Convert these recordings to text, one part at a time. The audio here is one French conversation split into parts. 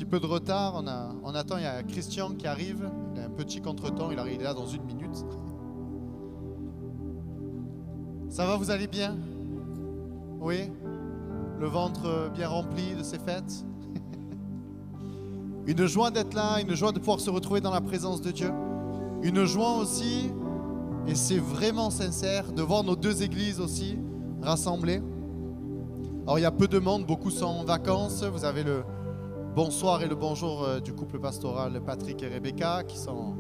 petit peu de retard. On attend, il y a Christian qui arrive. Il a un petit contretemps, il est là dans 1 minute. Ça va, vous allez bien? Oui? Le ventre bien rempli de ces fêtes? Une joie d'être là, une joie de pouvoir se retrouver dans la présence de Dieu. Une joie aussi, et c'est vraiment sincère, de voir nos deux églises aussi rassemblées. Alors il y a peu de monde, beaucoup sont en vacances. Vous avez le bonsoir et le bonjour du couple pastoral Patrick et Rebecca qui sont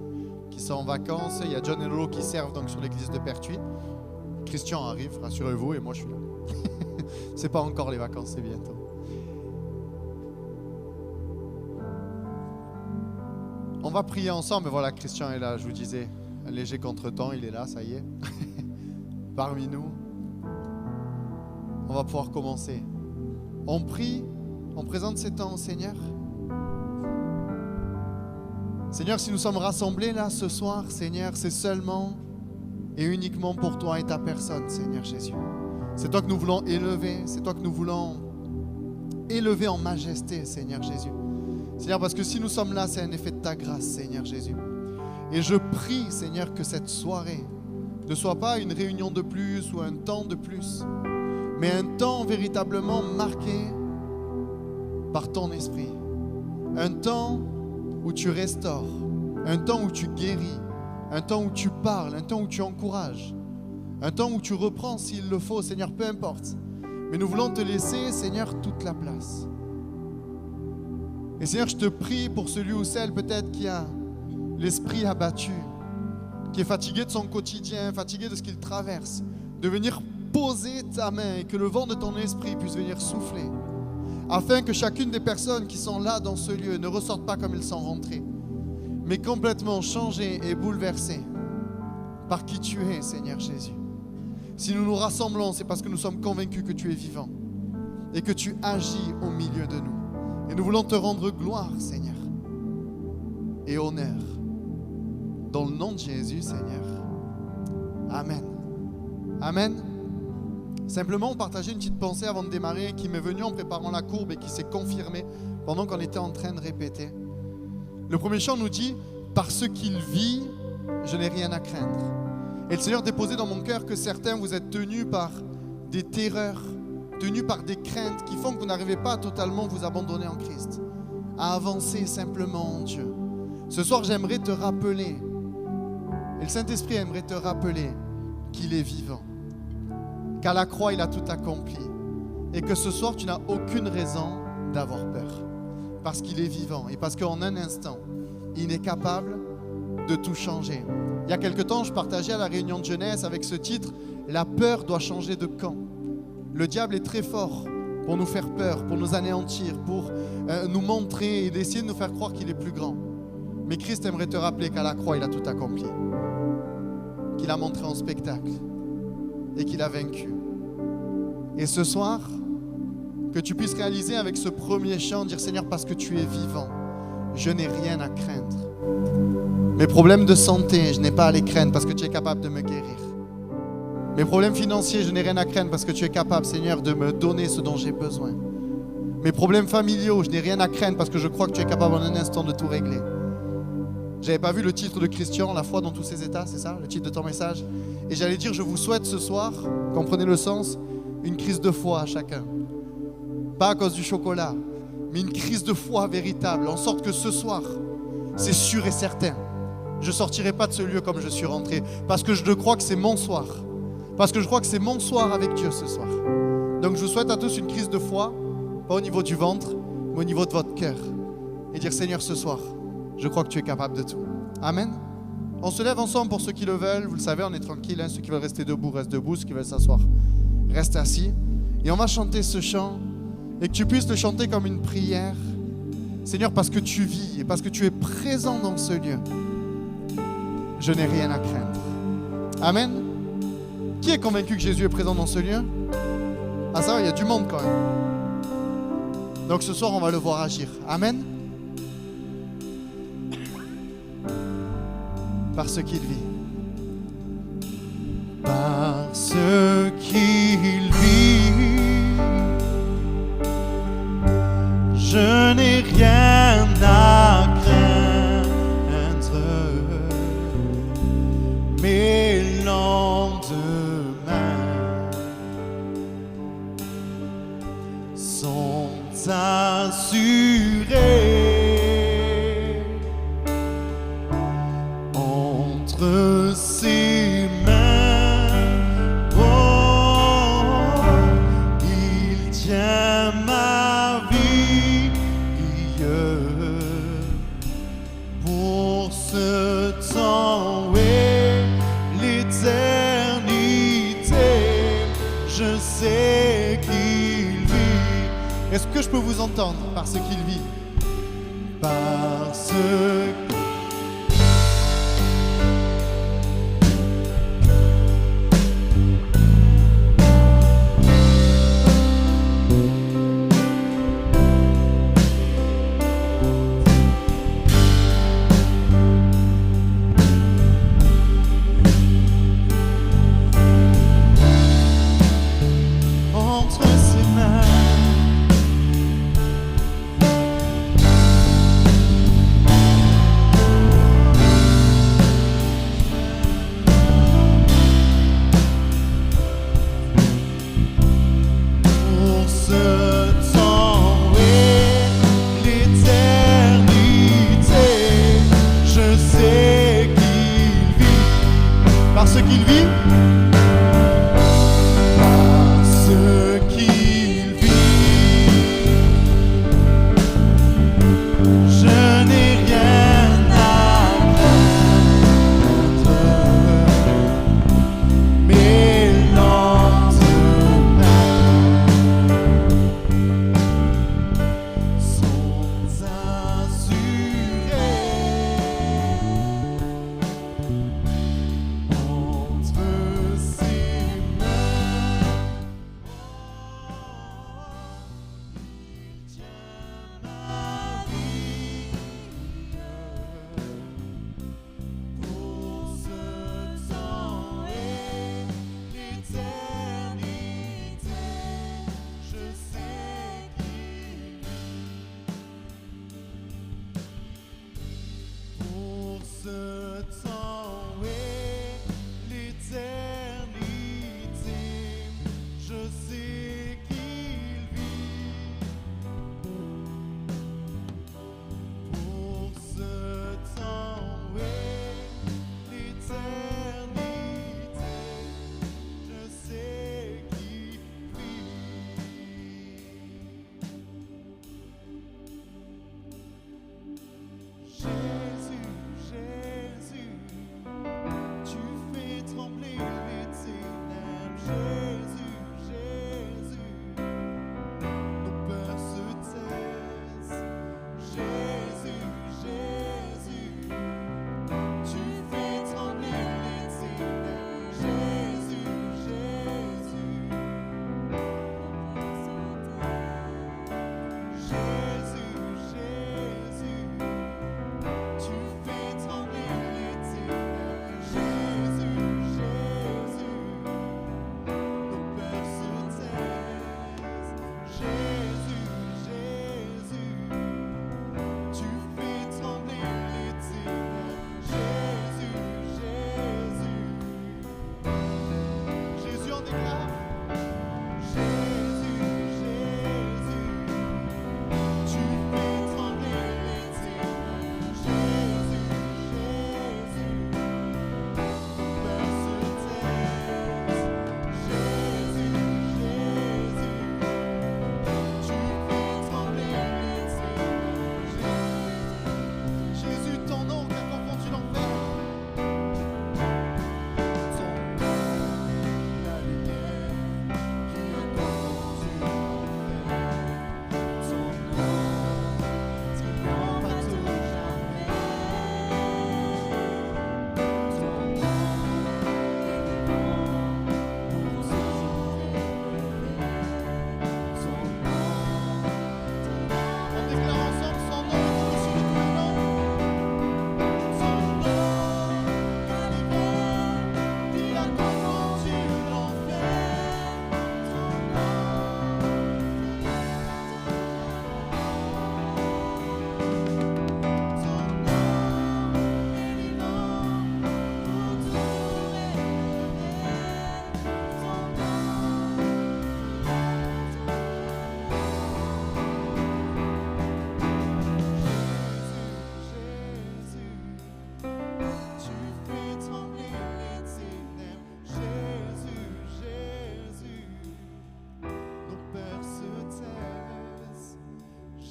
en vacances. Il y a John et Lolo qui servent donc sur l'église de Pertuis. Christian arrive, rassurez-vous, et moi je suis là. C'est pas encore les vacances, c'est bientôt. On va prier ensemble. Voilà, Christian est là, je vous disais. Un léger contretemps, il est là, ça y est. Parmi nous. On va pouvoir commencer. On prie, on présente ces temps au Seigneur. Seigneur, si nous sommes rassemblés là ce soir, Seigneur, c'est seulement et uniquement pour toi et ta personne, Seigneur Jésus. C'est toi que nous voulons élever, c'est toi que nous voulons élever en majesté, Seigneur Jésus. Seigneur, parce que si nous sommes là, c'est un effet de ta grâce, Seigneur Jésus. Et je prie, Seigneur, que cette soirée ne soit pas une réunion de plus ou un temps de plus, mais un temps véritablement marqué par ton esprit. Un temps où tu restaures, un temps où tu guéris, un temps où tu parles, un temps où tu encourages, un temps où tu reprends s'il le faut, Seigneur, peu importe. Mais nous voulons te laisser, Seigneur, toute la place. Et Seigneur, je te prie pour celui ou celle peut-être qui a l'esprit abattu, qui est fatigué de son quotidien, fatigué de ce qu'il traverse, de venir poser ta main et que le vent de ton esprit puisse venir souffler, afin que chacune des personnes qui sont là dans ce lieu ne ressortent pas comme elles sont rentrées, mais complètement changées et bouleversées par qui tu es, Seigneur Jésus. Si nous nous rassemblons, c'est parce que nous sommes convaincus que tu es vivant et que tu agis au milieu de nous. Et nous voulons te rendre gloire, Seigneur, et honneur. Dans le nom de Jésus, Seigneur. Amen. Amen. Simplement, partager une petite pensée avant de démarrer qui m'est venue en préparant la courbe et qui s'est confirmée pendant qu'on était en train de répéter. Le premier chant nous dit « Parce qu'il vit, je n'ai rien à craindre ». Et le Seigneur déposait dans mon cœur que certains vous êtes tenus par des terreurs, tenus par des craintes qui font que vous n'arrivez pas à totalement vous abandonner en Christ, à avancer simplement en Dieu. Ce soir, j'aimerais te rappeler, et le Saint-Esprit aimerait te rappeler qu'il est vivant, qu'à la croix, il a tout accompli, et que ce soir, tu n'as aucune raison d'avoir peur, parce qu'il est vivant, et parce qu'en un instant, il est capable de tout changer. Il y a quelque temps, je partageais à la réunion de jeunesse avec ce titre « La peur doit changer de camp ». Le diable est très fort pour nous faire peur, pour nous anéantir, pour nous montrer et d'essayer de nous faire croire qu'il est plus grand. Mais Christ aimerait te rappeler qu'à la croix, il a tout accompli, qu'il a montré en spectacle et qu'il a vaincu. Et ce soir, que tu puisses réaliser avec ce premier chant, dire « Seigneur, parce que tu es vivant, je n'ai rien à craindre. Mes problèmes de santé, je n'ai pas à les craindre parce que tu es capable de me guérir. Mes problèmes financiers, je n'ai rien à craindre parce que tu es capable, Seigneur, de me donner ce dont j'ai besoin. Mes problèmes familiaux, je n'ai rien à craindre parce que je crois que tu es capable en un instant de tout régler. » J'avais pas vu le titre de Christian, La foi dans tous ses états, c'est ça, le titre de ton message? Et j'allais dire, je vous souhaite ce soir, comprenez le sens, une crise de foi à chacun. Pas à cause du chocolat, mais une crise de foi véritable, en sorte que ce soir, c'est sûr et certain, je ne sortirai pas de ce lieu comme je suis rentré, parce que je crois que c'est mon soir. Parce que je crois que c'est mon soir avec Dieu ce soir. Donc je vous souhaite à tous une crise de foi, pas au niveau du ventre, mais au niveau de votre cœur. Et dire Seigneur ce soir, je crois que tu es capable de tout. Amen. On se lève ensemble pour ceux qui le veulent. Vous le savez, on est tranquille. Hein. Ceux qui veulent rester debout, restent debout. Ceux qui veulent s'asseoir, restent assis. Et on va chanter ce chant. Et que tu puisses le chanter comme une prière. Seigneur, parce que tu vis et parce que tu es présent dans ce lieu, je n'ai rien à craindre. Amen. Qui est convaincu que Jésus est présent dans ce lieu? Ah ça va, il y a du monde quand même. Donc ce soir, on va le voir agir. Amen. Parce qu'il vit. Parce qu'il vit, je n'ai rien assuré entre ses mains. Oh, il tient ma vie pour ce temps et l'éternité. Je sais qu'il vit. Est-ce que je peux vous entendre? Parce qu'il vit. Parce que entre ses mains.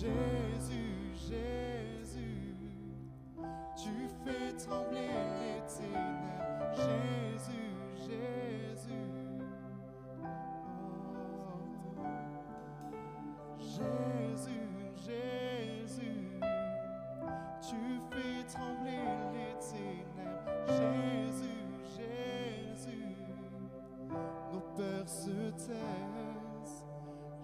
Jésus, Jésus, tu fais trembler les ténèbres. Jésus, Jésus, oh. Jésus, Jésus, tu fais trembler les ténèbres. Jésus, Jésus, nos peurs se taisent.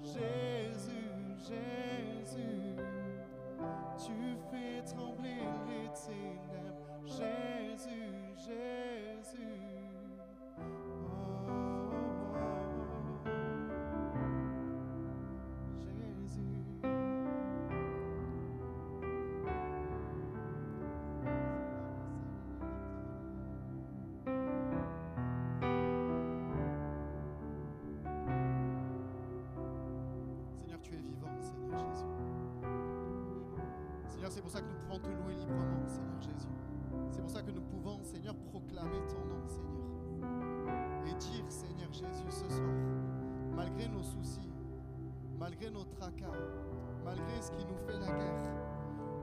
Jésus, Jésus, tu fais trembler les ténèbres. Jésus, Jésus, oh, oh, oh. Jésus. Seigneur, tu es vivant, Seigneur Jésus. Seigneur, c'est pour ça que nous pouvons te louer librement, Seigneur Jésus. C'est pour ça que nous pouvons, Seigneur, proclamer ton nom, Seigneur. Et dire, Seigneur Jésus, ce soir, malgré nos soucis, malgré nos tracas, malgré ce qui nous fait la guerre,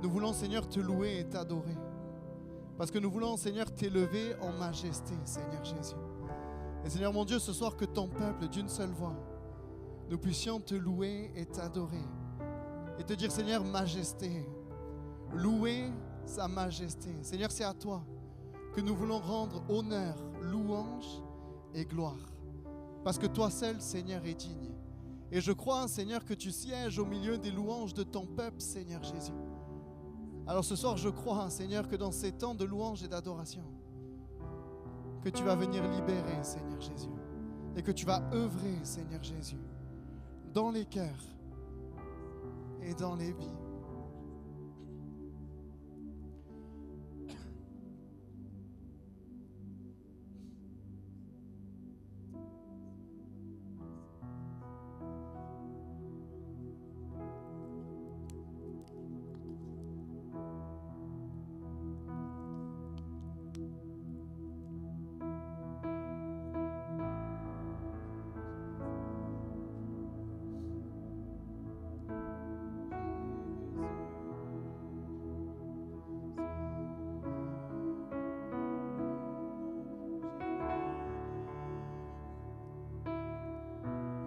nous voulons, Seigneur, te louer et t'adorer. Parce que nous voulons, Seigneur, t'élever en majesté, Seigneur Jésus. Et Seigneur mon Dieu, ce soir, que ton peuple, d'une seule voix, nous puissions te louer et t'adorer. Et te dire, Seigneur, majesté. Louer sa majesté. Seigneur, c'est à toi que nous voulons rendre honneur, louange et gloire. Parce que toi seul, Seigneur, est digne. Et je crois, Seigneur, que tu sièges au milieu des louanges de ton peuple, Seigneur Jésus. Alors ce soir, je crois, Seigneur, que dans ces temps de louange et d'adoration, que tu vas venir libérer, Seigneur Jésus. Et que tu vas œuvrer, Seigneur Jésus, dans les cœurs et dans les vies.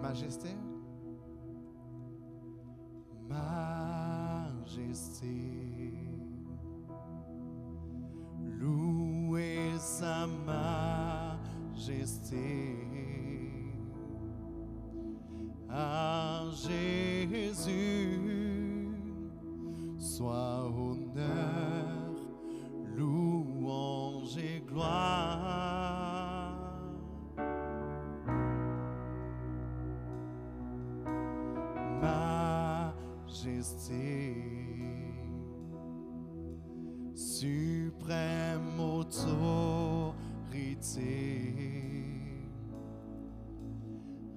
Majesté, majesté, louez sa majesté à Jésus, soit honneur, louange et gloire. Majesté, suprême autorité,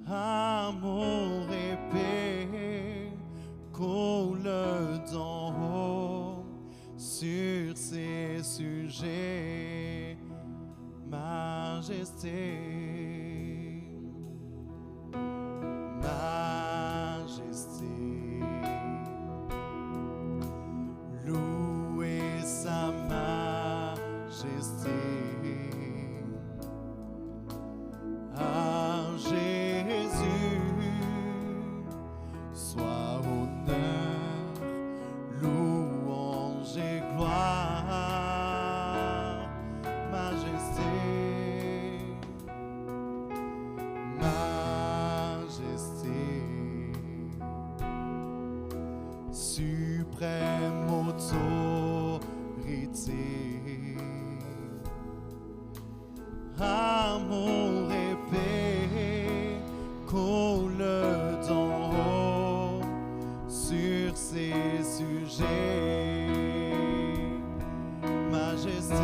amour et paix coule d'en haut sur ces sujets. Majesté, majesté, louez sa majesté à Jésus, soit honneur, louange et gloire. Majesté, majesté, suprême autorité, amour et paix coule d'en haut sur ces sujets. Majesté,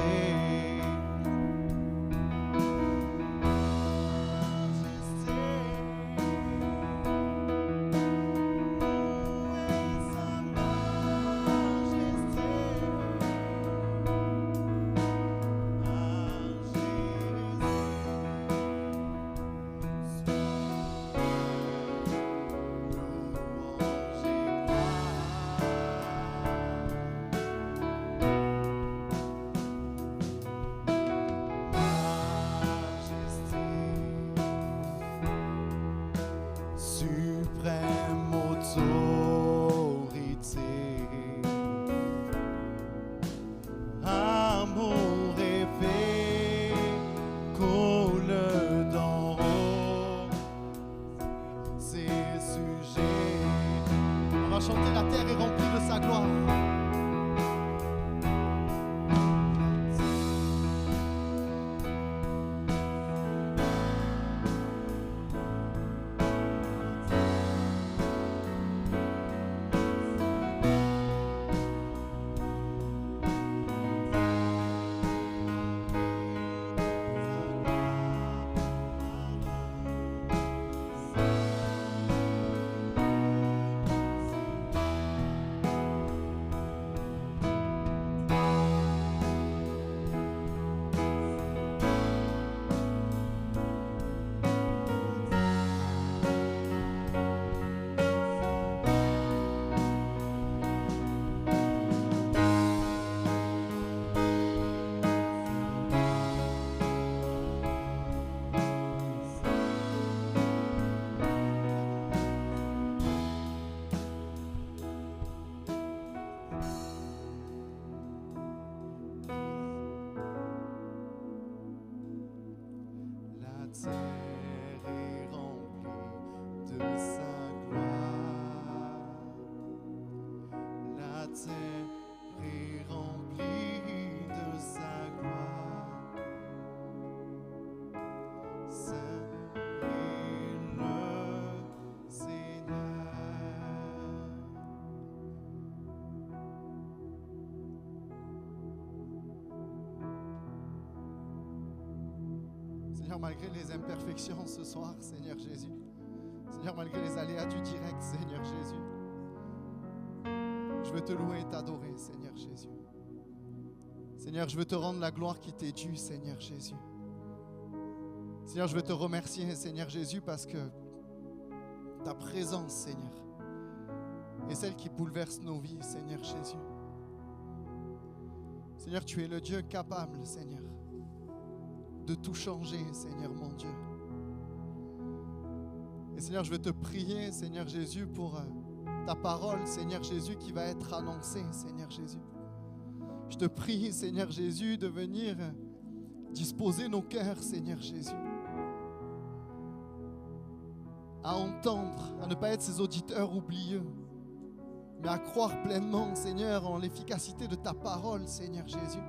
terre est remplie de sa gloire. Saint est le Seigneur. Seigneur, malgré les imperfections ce soir, Seigneur Jésus, Seigneur, malgré les aléas du direct, Seigneur Jésus, je veux te louer et t'adorer, Seigneur Jésus. Seigneur, je veux te rendre la gloire qui t'est due, Seigneur Jésus. Seigneur, je veux te remercier, Seigneur Jésus, parce que ta présence, Seigneur, est celle qui bouleverse nos vies, Seigneur Jésus. Seigneur, tu es le Dieu capable, Seigneur, de tout changer, Seigneur mon Dieu. Et Seigneur, je veux te prier, Seigneur Jésus, pour ta parole, Seigneur Jésus, qui va être annoncée, Seigneur Jésus. Je te prie, Seigneur Jésus, de venir disposer nos cœurs, Seigneur Jésus, à entendre, à ne pas être ces auditeurs oublieux, mais à croire pleinement, Seigneur, en l'efficacité de ta parole, Seigneur Jésus.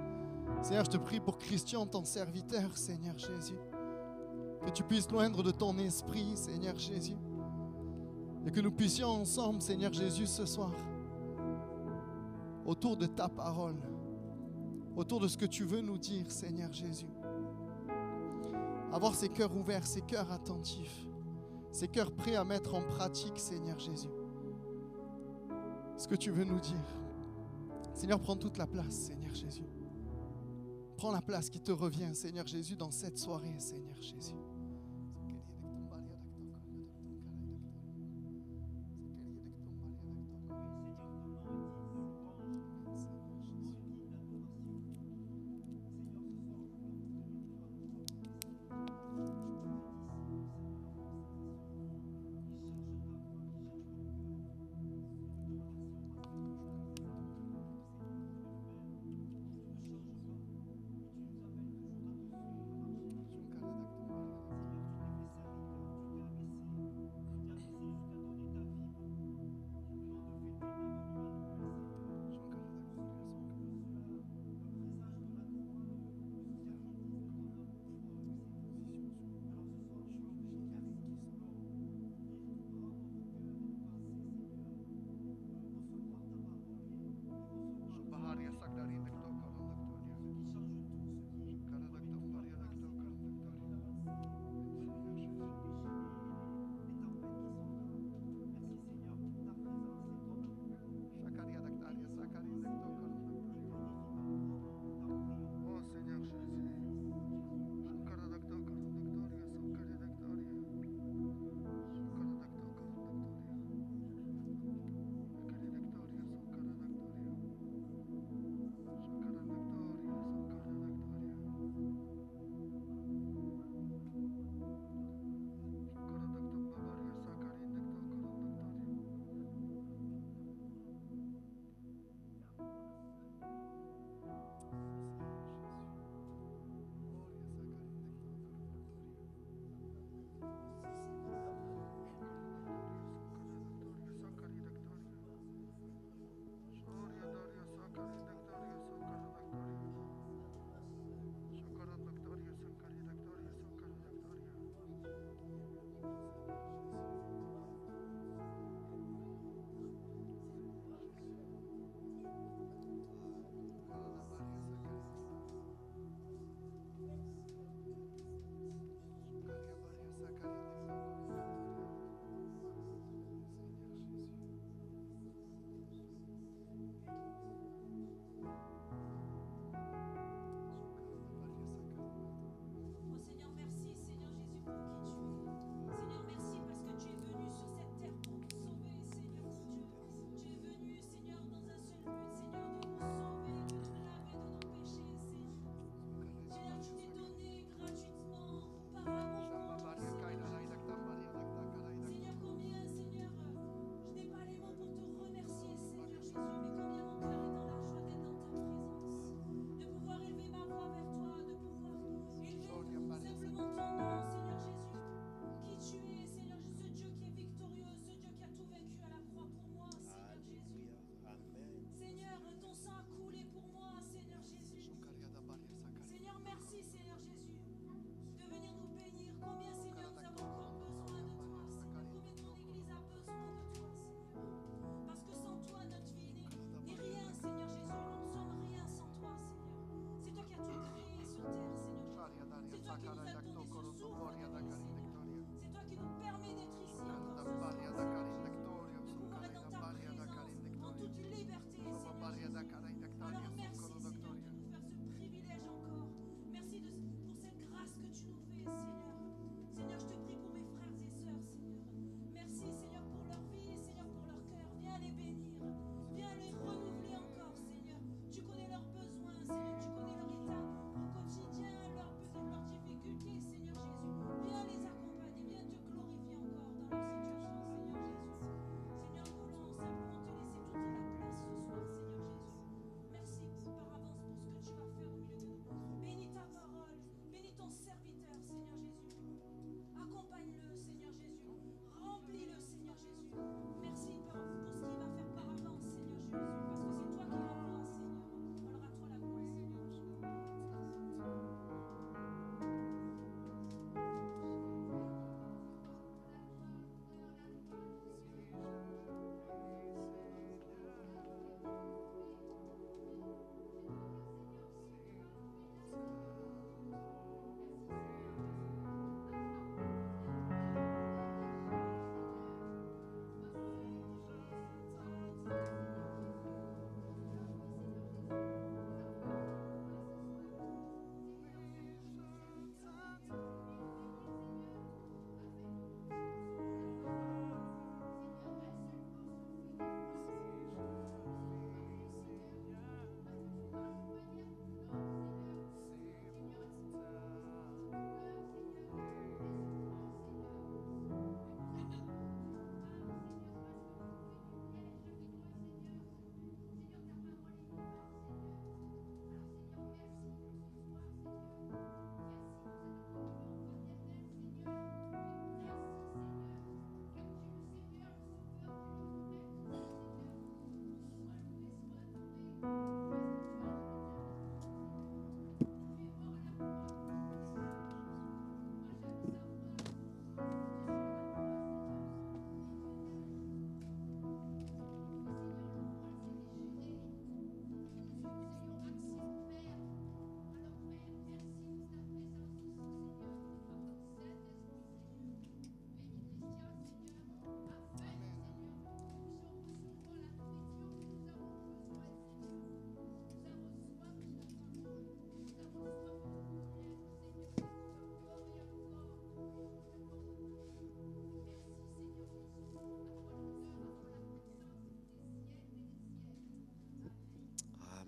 Seigneur, je te prie pour Christian, ton serviteur, Seigneur Jésus, que tu puisses loindre de ton esprit, Seigneur Jésus, et que nous puissions ensemble, Seigneur Jésus, ce soir, autour de ta parole, autour de ce que tu veux nous dire, Seigneur Jésus, avoir ces cœurs ouverts, ces cœurs attentifs, ces cœurs prêts à mettre en pratique, Seigneur Jésus, ce que tu veux nous dire. Seigneur, prends toute la place, Seigneur Jésus. Prends la place qui te revient, Seigneur Jésus, dans cette soirée, Seigneur Jésus.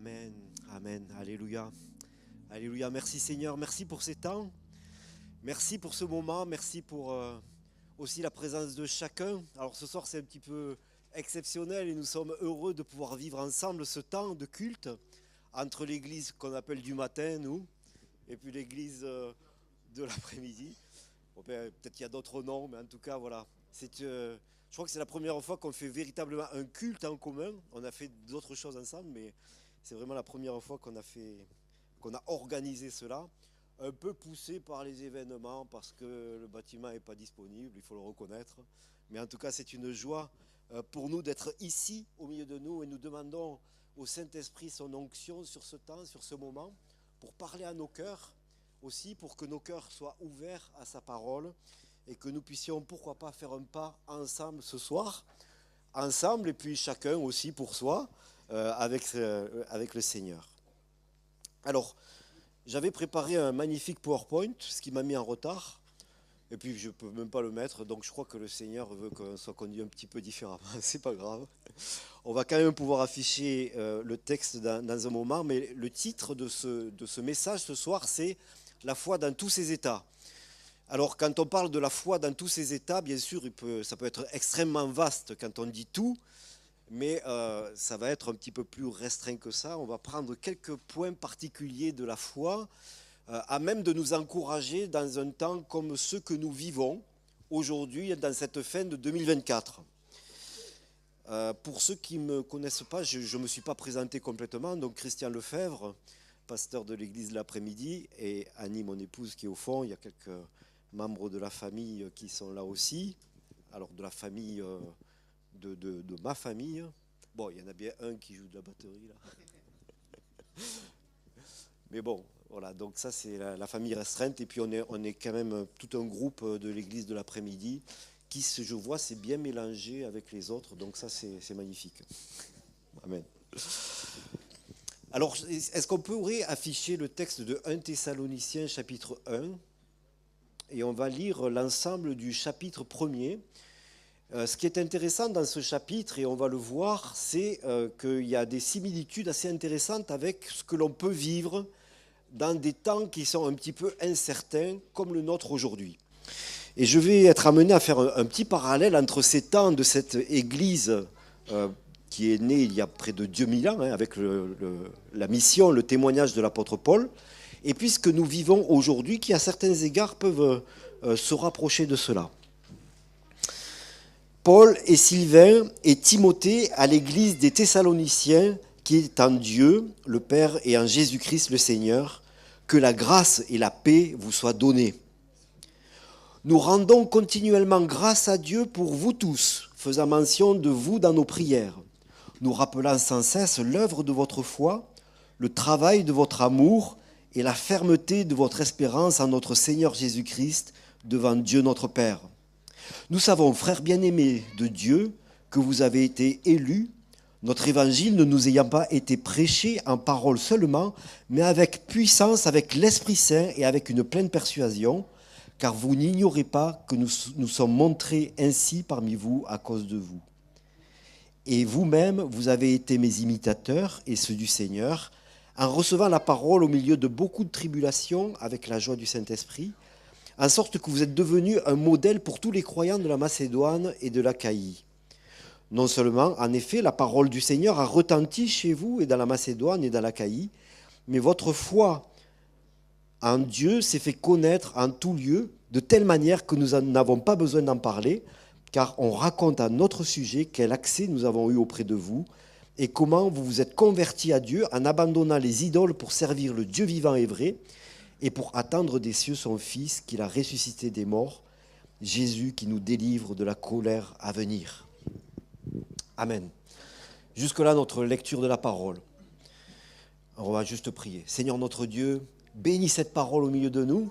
Amen, amen, alléluia. Alléluia, merci Seigneur, merci pour ces temps, merci pour ce moment, merci pour aussi la présence de chacun. Alors ce soir c'est un petit peu exceptionnel et nous sommes heureux de pouvoir vivre ensemble ce temps de culte entre l'église qu'on appelle du matin, nous, et puis l'église de l'après-midi. Bon, peut-être qu'il y a d'autres noms, mais en tout cas voilà. Je crois que c'est la première fois qu'on fait véritablement un culte en commun. On a fait d'autres choses ensemble, mais c'est vraiment la première fois qu'on a organisé cela, un peu poussé par les événements parce que le bâtiment n'est pas disponible, il faut le reconnaître. Mais en tout cas, c'est une joie pour nous d'être ici au milieu de nous et nous demandons au Saint-Esprit son onction sur ce temps, sur ce moment, pour parler à nos cœurs aussi, pour que nos cœurs soient ouverts à sa parole et que nous puissions, pourquoi pas, faire un pas ensemble ce soir, ensemble et puis chacun aussi pour soi, avec le Seigneur. Alors, j'avais préparé un magnifique PowerPoint, ce qui m'a mis en retard, et puis je ne peux même pas le mettre, donc je crois que le Seigneur veut qu'on soit conduit un petit peu différemment, c'est pas grave. On va quand même pouvoir afficher le texte dans un moment, mais le titre de ce message ce soir, c'est « La foi dans tous ses états ». Alors, quand on parle de la foi dans tous ses états, bien sûr, ça peut être extrêmement vaste quand on dit tout, mais ça va être un petit peu plus restreint que ça. On va prendre quelques points particuliers de la foi, à même de nous encourager dans un temps comme ceux que nous vivons aujourd'hui, dans cette fin de 2024. Pour ceux qui ne me connaissent pas, je ne me suis pas présenté complètement, donc Christian Lefebvre, pasteur de l'église de l'après-midi, et Annie, mon épouse, qui est au fond. Il y a quelques membres de la famille qui sont là aussi, alors de la famille... De ma famille. Bon, il y en a bien un qui joue de la batterie là. Mais bon, voilà, donc ça c'est la famille restreinte. Et puis on est quand même tout un groupe de l'église de l'après-midi qui, je vois, s'est bien mélangé avec les autres. Donc ça c'est magnifique. Amen. Alors, est-ce qu'on pourrait afficher le texte de 1 Thessaloniciens chapitre 1 ? Et on va lire l'ensemble du chapitre 1er. Ce qui est intéressant dans ce chapitre, et on va le voir, c'est qu'il y a des similitudes assez intéressantes avec ce que l'on peut vivre dans des temps qui sont un petit peu incertains, comme le nôtre aujourd'hui. Et je vais être amené à faire un petit parallèle entre ces temps de cette église qui est née il y a près de 2000 ans, avec la mission, le témoignage de l'apôtre Paul, et puis ce que nous vivons aujourd'hui, qui à certains égards peuvent se rapprocher de cela. Paul et Sylvain et Timothée à l'église des Thessaloniciens qui est en Dieu, le Père, et en Jésus-Christ le Seigneur, que la grâce et la paix vous soient données. Nous rendons continuellement grâce à Dieu pour vous tous, faisant mention de vous dans nos prières, nous rappelant sans cesse l'œuvre de votre foi, le travail de votre amour et la fermeté de votre espérance en notre Seigneur Jésus-Christ devant Dieu notre Père. Nous savons, frères bien-aimés de Dieu, que vous avez été élus, notre évangile ne nous ayant pas été prêché en parole seulement, mais avec puissance, avec l'Esprit Saint et avec une pleine persuasion, car vous n'ignorez pas que nous sommes montrés ainsi parmi vous à cause de vous. Et vous-même, vous avez été mes imitateurs et ceux du Seigneur, en recevant la parole au milieu de beaucoup de tribulations avec la joie du Saint-Esprit, en sorte que vous êtes devenus un modèle pour tous les croyants de la Macédoine et de l'Achaïe. Non seulement, en effet, la parole du Seigneur a retenti chez vous et dans la Macédoine et dans l'Achaïe, mais votre foi en Dieu s'est fait connaître en tout lieu, de telle manière que nous n'avons pas besoin d'en parler, car on raconte à notre sujet quel accès nous avons eu auprès de vous et comment vous vous êtes convertis à Dieu en abandonnant les idoles pour servir le Dieu vivant et vrai, et pour attendre des cieux son Fils qu'il a ressuscité des morts, Jésus qui nous délivre de la colère à venir. Amen. Jusque-là, notre lecture de la parole. Alors, on va juste prier. Seigneur notre Dieu, bénis cette parole au milieu de nous.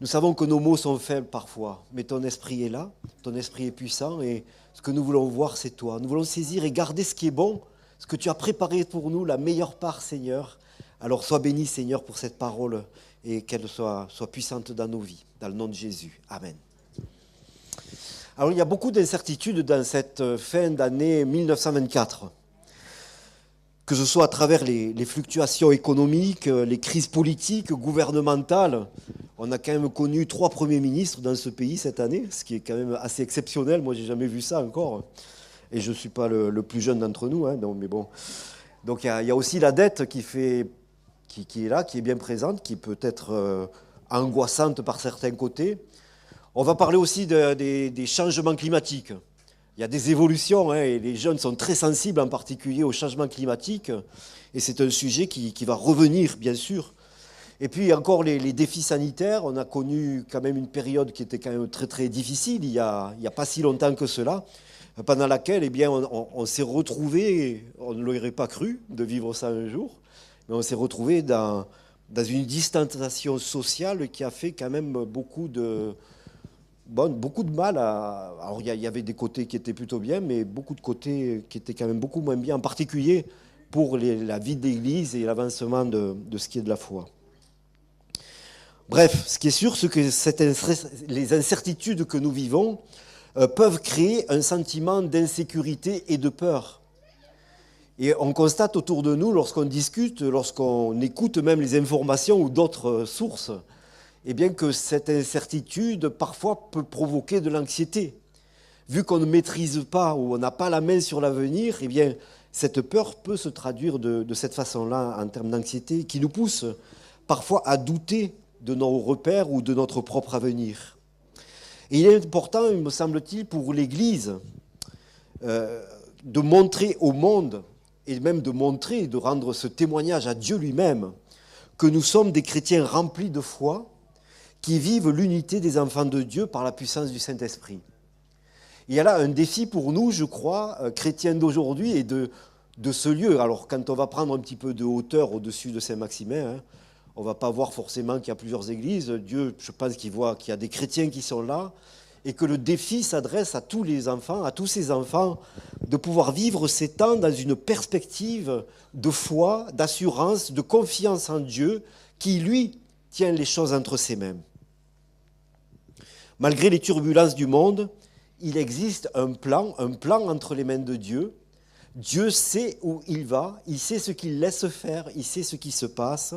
Nous savons que nos mots sont faibles parfois, mais ton esprit est là, ton esprit est puissant, et ce que nous voulons voir, c'est toi. Nous voulons saisir et garder ce qui est bon, ce que tu as préparé pour nous, la meilleure part, Seigneur. Alors, sois béni, Seigneur, pour cette parole, et qu'elle soit puissante dans nos vies. Dans le nom de Jésus. Amen. Alors, il y a beaucoup d'incertitudes dans cette fin d'année 1924. que ce soit à travers les fluctuations économiques, les crises politiques, gouvernementales. On a quand même connu 3 premiers ministres dans ce pays cette année, ce qui est quand même assez exceptionnel. Moi, j'ai jamais vu ça encore. Et je ne suis pas le plus jeune d'entre nous. Hein, donc, mais bon. Donc il y a aussi la dette qui est là, qui est bien présente, qui peut être angoissante par certains côtés. On va parler aussi des changements climatiques. Il y a des évolutions, hein, et les jeunes sont très sensibles en particulier au changement climatique. Et c'est un sujet qui va revenir, bien sûr. Et puis encore les défis sanitaires. On a connu quand même une période qui était quand même très très difficile, il y a pas si longtemps que cela, pendant laquelle eh bien, on s'est retrouvés, on ne l'aurait pas cru de vivre ça un jour, mais on s'est retrouvés dans une distanciation sociale qui a fait quand même beaucoup de mal. Alors il y avait des côtés qui étaient plutôt bien, mais beaucoup de côtés qui étaient quand même beaucoup moins bien, en particulier pour la vie de l'Église et l'avancement de ce qui est de la foi. Bref, ce qui est sûr, c'est que les incertitudes que nous vivons peuvent créer un sentiment d'insécurité et de peur. Et on constate autour de nous, lorsqu'on discute, lorsqu'on écoute même les informations ou d'autres sources, eh bien que cette incertitude parfois peut provoquer de l'anxiété. Vu qu'on ne maîtrise pas ou on n'a pas la main sur l'avenir, eh bien cette peur peut se traduire de cette façon-là en termes d'anxiété qui nous pousse parfois à douter de nos repères ou de notre propre avenir. Et il est important, il me semble-t-il, pour l'Église de montrer au monde et même de rendre ce témoignage à Dieu lui-même que nous sommes des chrétiens remplis de foi qui vivent l'unité des enfants de Dieu par la puissance du Saint-Esprit. Il y a là un défi pour nous, je crois, chrétiens d'aujourd'hui et de ce lieu. Alors quand on va prendre un petit peu de hauteur au-dessus de Saint-Maximin, hein, on ne va pas voir forcément qu'il y a plusieurs églises. Dieu, je pense qu'il voit qu'il y a des chrétiens qui sont là et que le défi s'adresse à tous les enfants, à tous ces enfants, de pouvoir vivre ces temps dans une perspective de foi, d'assurance, de confiance en Dieu qui, lui, tient les choses entre ses mains. Malgré les turbulences du monde, il existe un plan entre les mains de Dieu. Dieu sait où il va, il sait ce qu'il laisse faire, il sait ce qui se passe.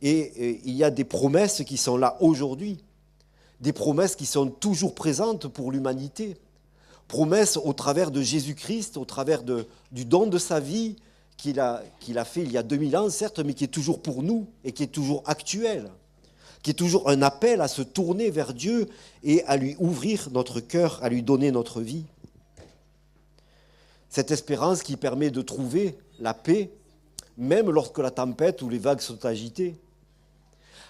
Et il y a des promesses qui sont là aujourd'hui, des promesses qui sont toujours présentes pour l'humanité. Promesses au travers de Jésus-Christ, au travers du don de sa vie qu'il a fait il y a 2000 ans, certes, mais qui est toujours pour nous et qui est toujours actuel, qui est toujours un appel à se tourner vers Dieu et à lui ouvrir notre cœur, à lui donner notre vie. Cette espérance qui permet de trouver la paix, même lorsque la tempête ou les vagues sont agitées.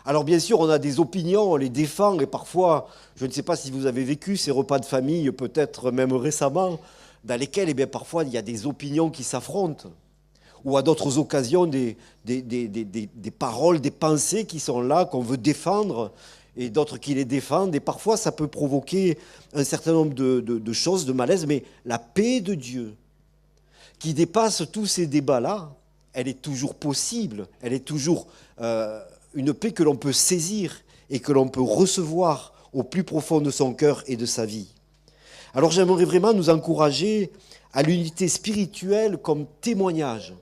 Alors bien sûr, on a des opinions, on les défend, et parfois, je ne sais pas si vous avez vécu ces repas de famille, peut-être même récemment, dans lesquels eh bien, parfois il y a des opinions qui s'affrontent, ou à d'autres occasions des paroles, des pensées qui sont là, qu'on veut défendre, et d'autres qui les défendent, et parfois ça peut provoquer un certain nombre de choses, de malaise, mais la paix de Dieu, qui dépasse tous ces débats-là, elle est toujours possible, elle est toujours une paix que l'on peut saisir et que l'on peut recevoir au plus profond de son cœur et de sa vie. Alors j'aimerais vraiment nous encourager à l'unité spirituelle comme témoignage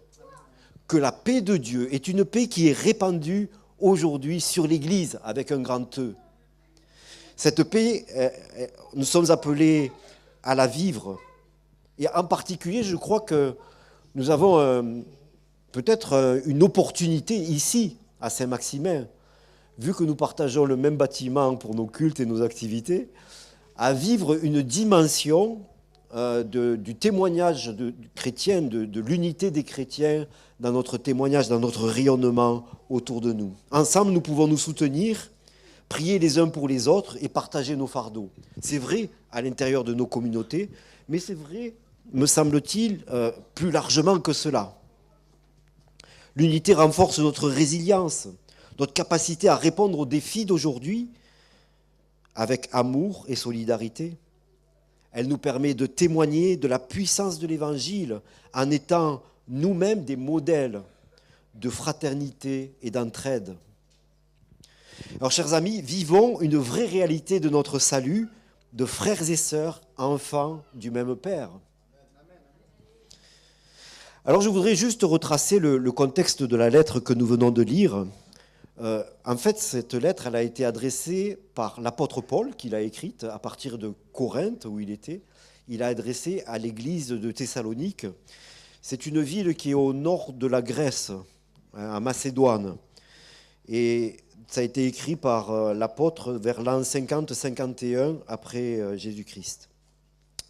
que la paix de Dieu est une paix qui est répandue aujourd'hui sur l'Église avec un grand E. Cette paix, nous sommes appelés à la vivre. Et en particulier, je crois que nous avons peut-être une opportunité ici, à Saint-Maximin, vu que nous partageons le même bâtiment pour nos cultes et nos activités, à vivre une dimension du témoignage chrétien, de l'unité des chrétiens dans notre témoignage, dans notre rayonnement autour de nous. Ensemble, nous pouvons nous soutenir, prier les uns pour les autres et partager nos fardeaux. C'est vrai à l'intérieur de nos communautés, mais c'est vrai, me semble-t-il, plus largement que cela. L'unité renforce notre résilience, notre capacité à répondre aux défis d'aujourd'hui avec amour et solidarité. Elle nous permet de témoigner de la puissance de l'Évangile en étant nous-mêmes des modèles de fraternité et d'entraide. Alors, chers amis, vivons une vraie réalité de notre salut, de frères et sœurs, enfants du même Père. Alors je voudrais juste retracer le contexte de la lettre que nous venons de lire. En fait, cette lettre, elle a été adressée par l'apôtre Paul, qui l'a écrite à partir de Corinthe, où il était. Il a adressé à l'église de Thessalonique. C'est une ville qui est au nord de la Grèce, à Macédoine. Et ça a été écrit par l'apôtre vers l'an 50-51 après Jésus-Christ.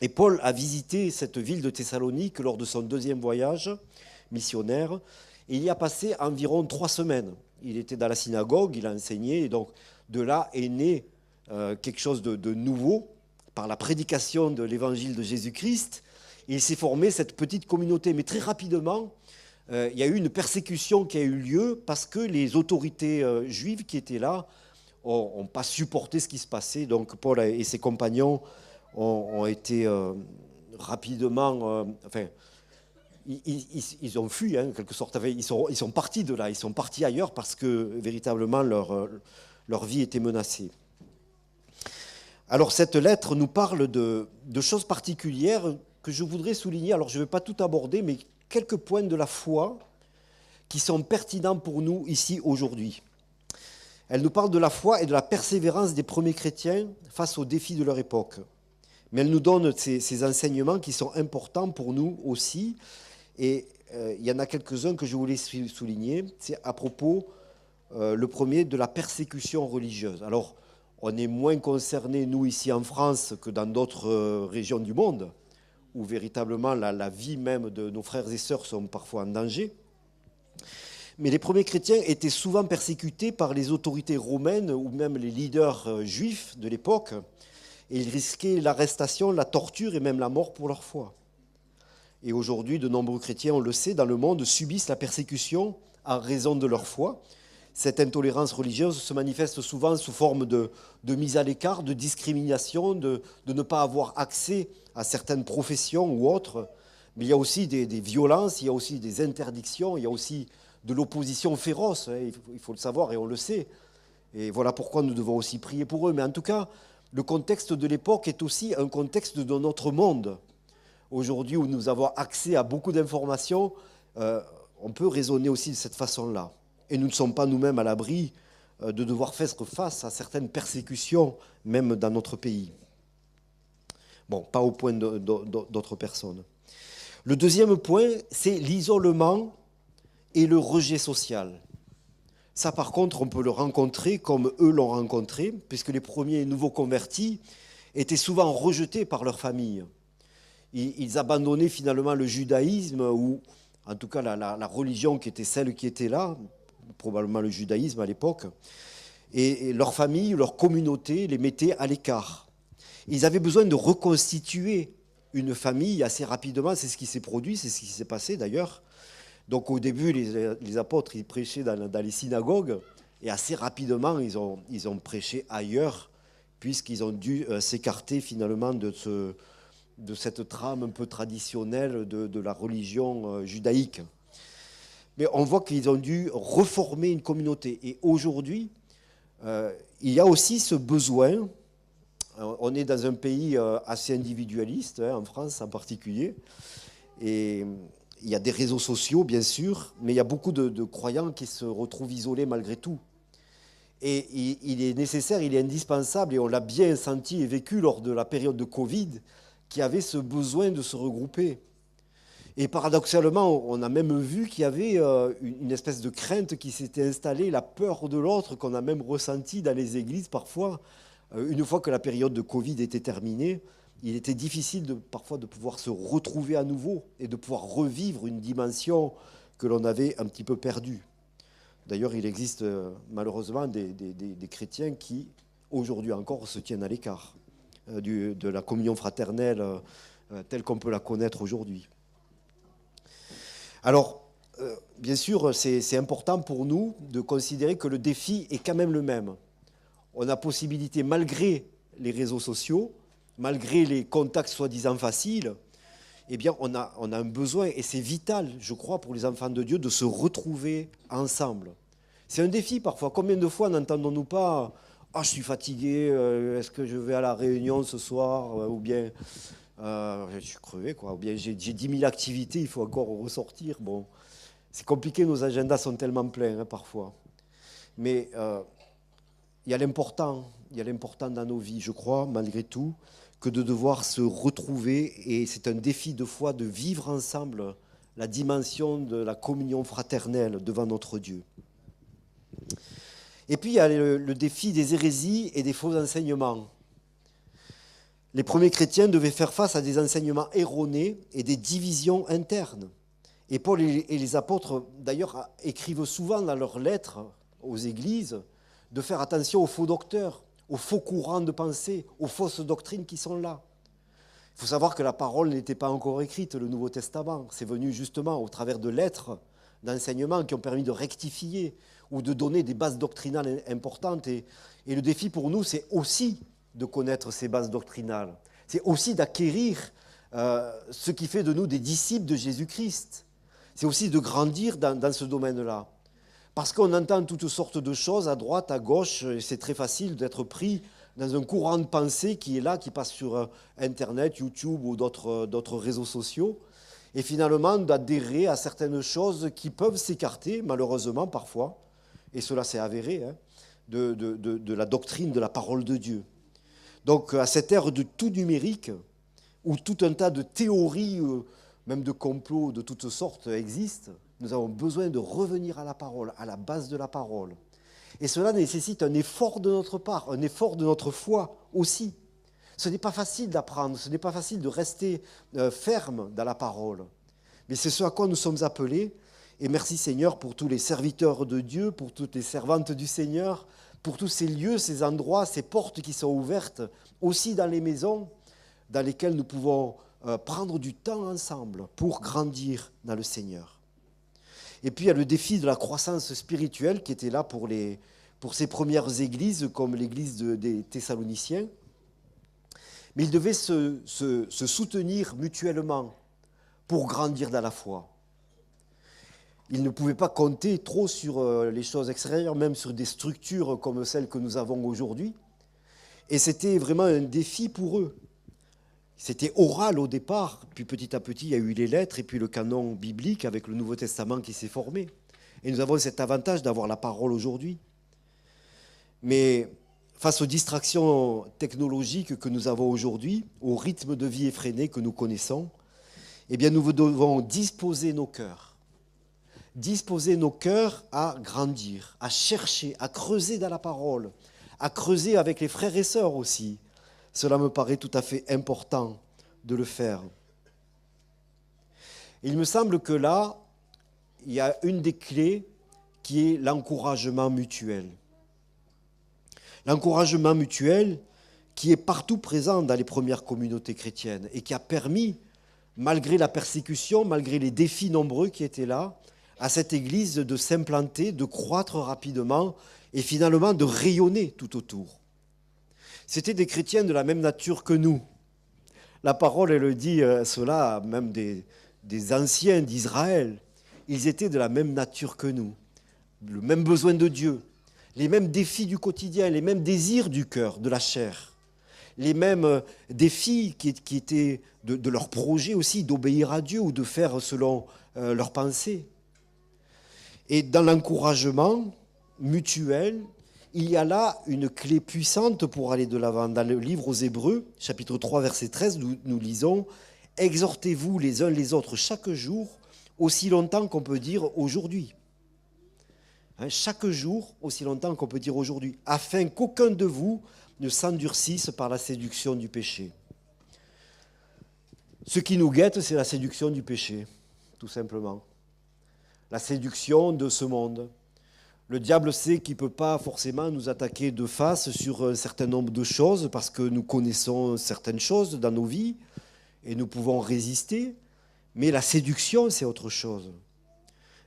Et Paul a visité cette ville de Thessalonique lors de son deuxième voyage missionnaire. Et il y a passé environ 3 semaines. Il était dans la synagogue, il a enseigné. Et donc de là est né quelque chose de nouveau par la prédication de l'évangile de Jésus-Christ. Et il s'est formé cette petite communauté. Mais très rapidement, il y a eu une persécution qui a eu lieu parce que les autorités juives qui étaient là n'ont pas supporté ce qui se passait. Donc Paul et ses compagnons ont été rapidement... ils ont fui, en quelque sorte. Ils sont partis de là, ils sont partis ailleurs parce que véritablement leur vie était menacée. Alors cette lettre nous parle de choses particulières que je voudrais souligner. Alors je ne vais pas tout aborder, mais quelques points de la foi qui sont pertinents pour nous ici aujourd'hui. Elle nous parle de la foi et de la persévérance des premiers chrétiens face aux défis de leur époque. Mais elle nous donne ces enseignements qui sont importants pour nous aussi. Et il y en a quelques-uns que je voulais souligner. C'est à propos, le premier, de la persécution religieuse. Alors, on est moins concernés, nous, ici en France, que dans d'autres régions du monde, où véritablement la vie même de nos frères et sœurs sont parfois en danger. Mais les premiers chrétiens étaient souvent persécutés par les autorités romaines ou même les leaders juifs de l'époque. Et ils risquaient l'arrestation, la torture et même la mort pour leur foi. Et aujourd'hui, de nombreux chrétiens, on le sait, dans le monde, subissent la persécution en raison de leur foi. Cette intolérance religieuse se manifeste souvent sous forme de mise à l'écart, de discrimination, de ne pas avoir accès à certaines professions ou autres. Mais il y a aussi des violences, il y a aussi des interdictions, il y a aussi de l'opposition féroce, hein, il faut le savoir et on le sait. Et voilà pourquoi nous devons aussi prier pour eux. Mais en tout cas, le contexte de l'époque est aussi un contexte de notre monde. Aujourd'hui, où nous avons accès à beaucoup d'informations, on peut raisonner aussi de cette façon-là. Et nous ne sommes pas nous-mêmes à l'abri de devoir faire face à certaines persécutions, même dans notre pays. Bon, pas au point d'autres personnes. Le deuxième point, c'est l'isolement et le rejet social. Ça, par contre, on peut le rencontrer comme eux l'ont rencontré, puisque les premiers nouveaux convertis étaient souvent rejetés par leur famille. Ils abandonnaient finalement le judaïsme, ou en tout cas la religion qui était celle qui était là, probablement le judaïsme à l'époque, et leur famille, leur communauté les mettait à l'écart. Ils avaient besoin de reconstituer une famille assez rapidement, c'est ce qui s'est produit, c'est ce qui s'est passé d'ailleurs. Donc au début, les apôtres, ils prêchaient dans les synagogues, et assez rapidement, ils ont prêché ailleurs, puisqu'ils ont dû s'écarter finalement de cette trame un peu traditionnelle de la religion judaïque. Mais on voit qu'ils ont dû reformer une communauté. Et aujourd'hui, il y a aussi ce besoin. On est dans un pays assez individualiste, hein, en France en particulier, et il y a des réseaux sociaux, bien sûr, mais il y a beaucoup de croyants qui se retrouvent isolés malgré tout. Et il est nécessaire, il est indispensable, et on l'a bien senti et vécu lors de la période de Covid, qu'il y avait ce besoin de se regrouper. Et paradoxalement, on a même vu qu'il y avait une espèce de crainte qui s'était installée, la peur de l'autre qu'on a même ressenti dans les églises parfois. Une fois que la période de Covid était terminée, il était difficile parfois de pouvoir se retrouver à nouveau et de pouvoir revivre une dimension que l'on avait un petit peu perdue. D'ailleurs, il existe malheureusement des chrétiens qui, aujourd'hui encore, se tiennent à l'écart de la communion fraternelle telle qu'on peut la connaître aujourd'hui. Alors, bien sûr, c'est important pour nous de considérer que le défi est quand même le même. On a possibilité, malgré les réseaux sociaux, malgré les contacts soi-disant faciles, eh bien, on a un besoin, et c'est vital, je crois, pour les enfants de Dieu, de se retrouver ensemble. C'est un défi parfois. Combien de fois n'entendons-nous pas « Ah, je suis fatigué, est-ce que je vais à la réunion ce soir ?» ou bien je suis crevé, quoi. Ou bien j'ai 10 000 activités, il faut encore ressortir. Bon, c'est compliqué, nos agendas sont tellement pleins hein, parfois. Mais il y a l'important dans nos vies, je crois, malgré tout, que de devoir se retrouver. Et c'est un défi de foi de vivre ensemble la dimension de la communion fraternelle devant notre Dieu. Et puis il y a le défi des hérésies et des faux enseignements. Les premiers chrétiens devaient faire face à des enseignements erronés et des divisions internes. Et Paul et les apôtres, d'ailleurs, écrivent souvent dans leurs lettres aux églises de faire attention aux faux docteurs, aux faux courants de pensée, aux fausses doctrines qui sont là. Il faut savoir que la parole n'était pas encore écrite, le Nouveau Testament. C'est venu justement au travers de lettres, d'enseignements qui ont permis de rectifier ou de donner des bases doctrinales importantes. Et le défi pour nous, c'est aussi de connaître ces bases doctrinales. C'est aussi d'acquérir ce qui fait de nous des disciples de Jésus-Christ. C'est aussi de grandir dans ce domaine-là. Parce qu'on entend toutes sortes de choses à droite, à gauche, et c'est très facile d'être pris dans un courant de pensée qui est là, qui passe sur Internet, YouTube ou d'autres réseaux sociaux, et finalement d'adhérer à certaines choses qui peuvent s'écarter, malheureusement parfois, et cela s'est avéré, hein, de la doctrine de la parole de Dieu. Donc à cette ère de tout numérique, où tout un tas de théories, même de complots de toutes sortes existent, nous avons besoin de revenir à la parole, à la base de la parole. Et cela nécessite un effort de notre part, un effort de notre foi aussi. Ce n'est pas facile d'apprendre, ce n'est pas facile de rester ferme dans la parole. Mais c'est ce à quoi nous sommes appelés. Et merci Seigneur pour tous les serviteurs de Dieu, pour toutes les servantes du Seigneur, pour tous ces lieux, ces endroits, ces portes qui sont ouvertes, aussi dans les maisons, dans lesquelles nous pouvons prendre du temps ensemble pour grandir dans le Seigneur. Et puis il y a le défi de la croissance spirituelle qui était là pour ces premières églises, comme l'église des Thessaloniciens. Mais ils devaient se soutenir mutuellement pour grandir dans la foi. Ils ne pouvaient pas compter trop sur les choses extérieures, même sur des structures comme celles que nous avons aujourd'hui. Et c'était vraiment un défi pour eux. C'était oral au départ, puis petit à petit, il y a eu les lettres et puis le canon biblique avec le Nouveau Testament qui s'est formé. Et nous avons cet avantage d'avoir la parole aujourd'hui. Mais face aux distractions technologiques que nous avons aujourd'hui, au rythme de vie effréné que nous connaissons, eh bien nous devons disposer nos cœurs à grandir, à chercher, à creuser dans la parole, à creuser avec les frères et sœurs aussi. Cela me paraît tout à fait important de le faire. Il me semble que là, il y a une des clés qui est l'encouragement mutuel. L'encouragement mutuel qui est partout présent dans les premières communautés chrétiennes et qui a permis, malgré la persécution, malgré les défis nombreux qui étaient là, à cette Église de s'implanter, de croître rapidement et finalement de rayonner tout autour. C'était des chrétiens de la même nature que nous. La parole, elle dit cela, même des anciens d'Israël. Ils étaient de la même nature que nous, le même besoin de Dieu, les mêmes défis du quotidien, les mêmes désirs du cœur, de la chair, les mêmes défis qui étaient de leur projet aussi, d'obéir à Dieu ou de faire selon leurs pensées. Et dans l'encouragement mutuel, il y a là une clé puissante pour aller de l'avant. Dans le livre aux Hébreux, chapitre 3, verset 13, nous lisons « Exhortez-vous les uns les autres chaque jour, aussi longtemps qu'on peut dire aujourd'hui. » Chaque jour, aussi longtemps qu'on peut dire aujourd'hui, afin qu'aucun de vous ne s'endurcisse par la séduction du péché. Ce qui nous guette, c'est la séduction du péché, tout simplement. La séduction de ce monde. Le diable sait qu'il ne peut pas forcément nous attaquer de face sur un certain nombre de choses parce que nous connaissons certaines choses dans nos vies et nous pouvons résister. Mais la séduction, c'est autre chose.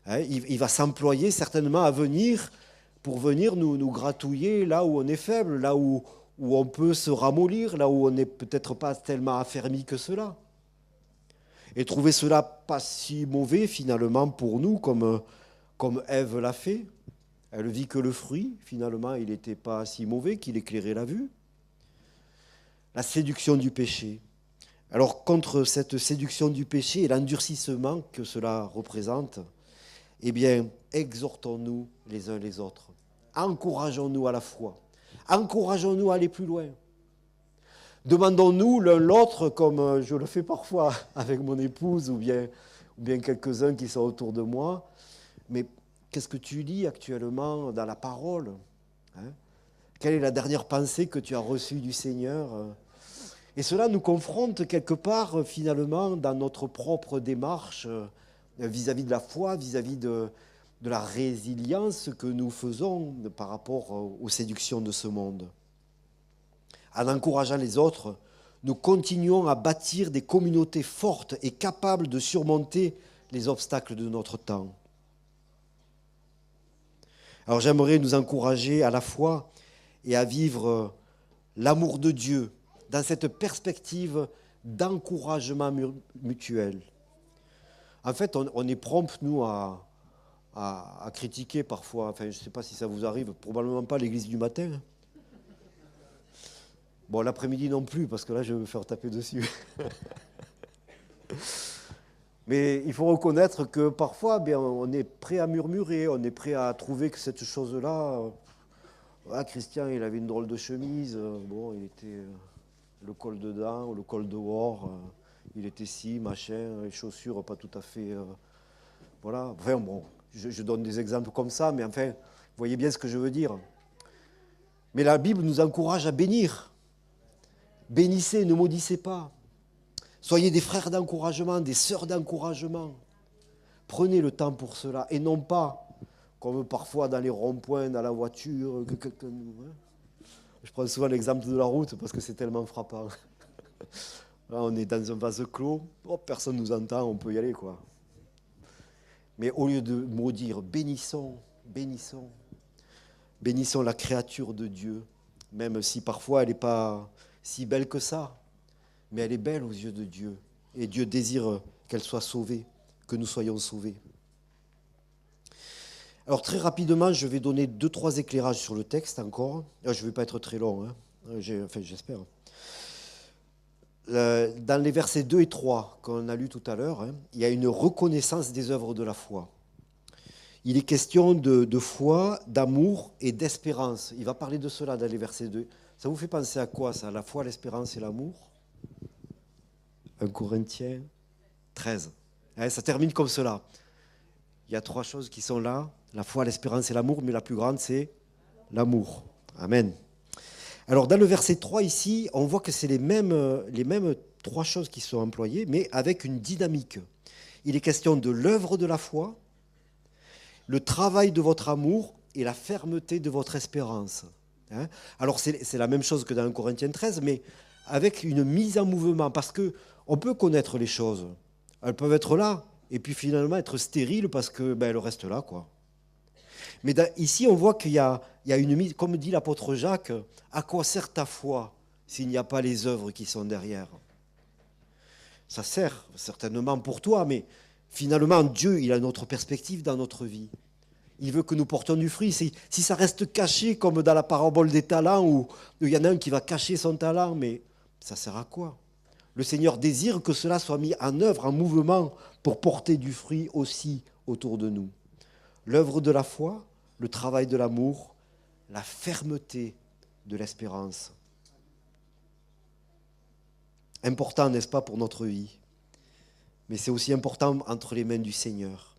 Il va s'employer certainement à venir pour venir nous gratouiller là où on est faible, là où on peut se ramollir, là où on n'est peut-être pas tellement affermi que cela. Et trouver cela pas si mauvais finalement pour nous comme Ève l'a fait. Elle vit que le fruit, finalement, il n'était pas si mauvais qu'il éclairait la vue. La séduction du péché. Alors contre cette séduction du péché et l'endurcissement que cela représente, eh bien, exhortons-nous les uns les autres. Encourageons-nous à la foi. Encourageons-nous à aller plus loin. Demandons-nous l'un l'autre, comme je le fais parfois avec mon épouse ou bien quelques-uns qui sont autour de moi. Mais qu'est-ce que tu lis actuellement dans la parole, hein? Quelle est la dernière pensée que tu as reçue du Seigneur? Et cela nous confronte quelque part, finalement, dans notre propre démarche vis-à-vis de la foi, vis-à-vis de la résilience que nous faisons par rapport aux séductions de ce monde. En encourageant les autres, nous continuons à bâtir des communautés fortes et capables de surmonter les obstacles de notre temps. Alors j'aimerais nous encourager à la foi et à vivre l'amour de Dieu dans cette perspective d'encouragement mutuel. En fait, on est prompt, nous, à critiquer parfois. Enfin, je ne sais pas si ça vous arrive, probablement pas l'église du matin. Bon, l'après-midi non plus, parce que là, je vais me faire taper dessus. Mais il faut reconnaître que parfois, bien, on est prêt à murmurer, on est prêt à trouver que cette chose-là... Christian, il avait une drôle de chemise, bon, il était le col dedans, le col dehors, il était ci, machin, les chaussures pas tout à fait... voilà, enfin bon, je donne des exemples comme ça, mais enfin, vous voyez bien ce que je veux dire. Mais la Bible nous encourage à bénir. Bénissez, ne maudissez pas. Soyez des frères d'encouragement, des sœurs d'encouragement. Prenez le temps pour cela, et non pas... comme parfois dans les ronds-points, dans la voiture, que quelqu'un nous... Je prends souvent l'exemple de la route parce que c'est tellement frappant. Là, on est dans un vase clos, personne ne nous entend, on peut y aller, quoi. Mais au lieu de maudire, bénissons, bénissons. Bénissons la créature de Dieu, même si parfois elle n'est pas si belle que ça, mais elle est belle aux yeux de Dieu. Et Dieu désire qu'elle soit sauvée, que nous soyons sauvés. Alors très rapidement, je vais donner 2-3 éclairages sur le texte encore. Je ne vais pas être très long, hein. Enfin j'espère. Dans les versets 2 et 3 qu'on a lus tout à l'heure, hein, il y a une reconnaissance des œuvres de la foi. Il est question de foi, d'amour et d'espérance. Il va parler de cela dans les versets 2. Ça vous fait penser à quoi ça? La foi, l'espérance et l'amour? 1 Corinthiens 13. Hein, ça termine comme cela. Il y a 3 choses qui sont là. La foi, l'espérance et l'amour, mais la plus grande, c'est l'amour. Amen. Alors, dans le verset 3, ici, on voit que c'est les mêmes 3 choses qui sont employées, mais avec une dynamique. Il est question de l'œuvre de la foi, le travail de votre amour et la fermeté de votre espérance. Hein? Alors, c'est la même chose que dans 1 Corinthiens 13, mais avec une mise en mouvement, parce qu'on peut connaître les choses. Elles peuvent être là, et puis finalement être stériles parce qu'elles restent là, quoi. Mais ici, on voit qu'il y a une mise, comme dit l'apôtre Jacques, à quoi sert ta foi s'il n'y a pas les œuvres qui sont derrière? Ça sert certainement pour toi, mais finalement, Dieu, il a une autre perspective dans notre vie. Il veut que nous portions du fruit. Si ça reste caché, comme dans la parabole des talents, où il y en a un qui va cacher son talent, mais ça sert à quoi? Le Seigneur désire que cela soit mis en œuvre, en mouvement, pour porter du fruit aussi autour de nous. L'œuvre de la foi, le travail de l'amour, la fermeté de l'espérance. Important, n'est-ce pas, pour notre vie? Mais c'est aussi important entre les mains du Seigneur.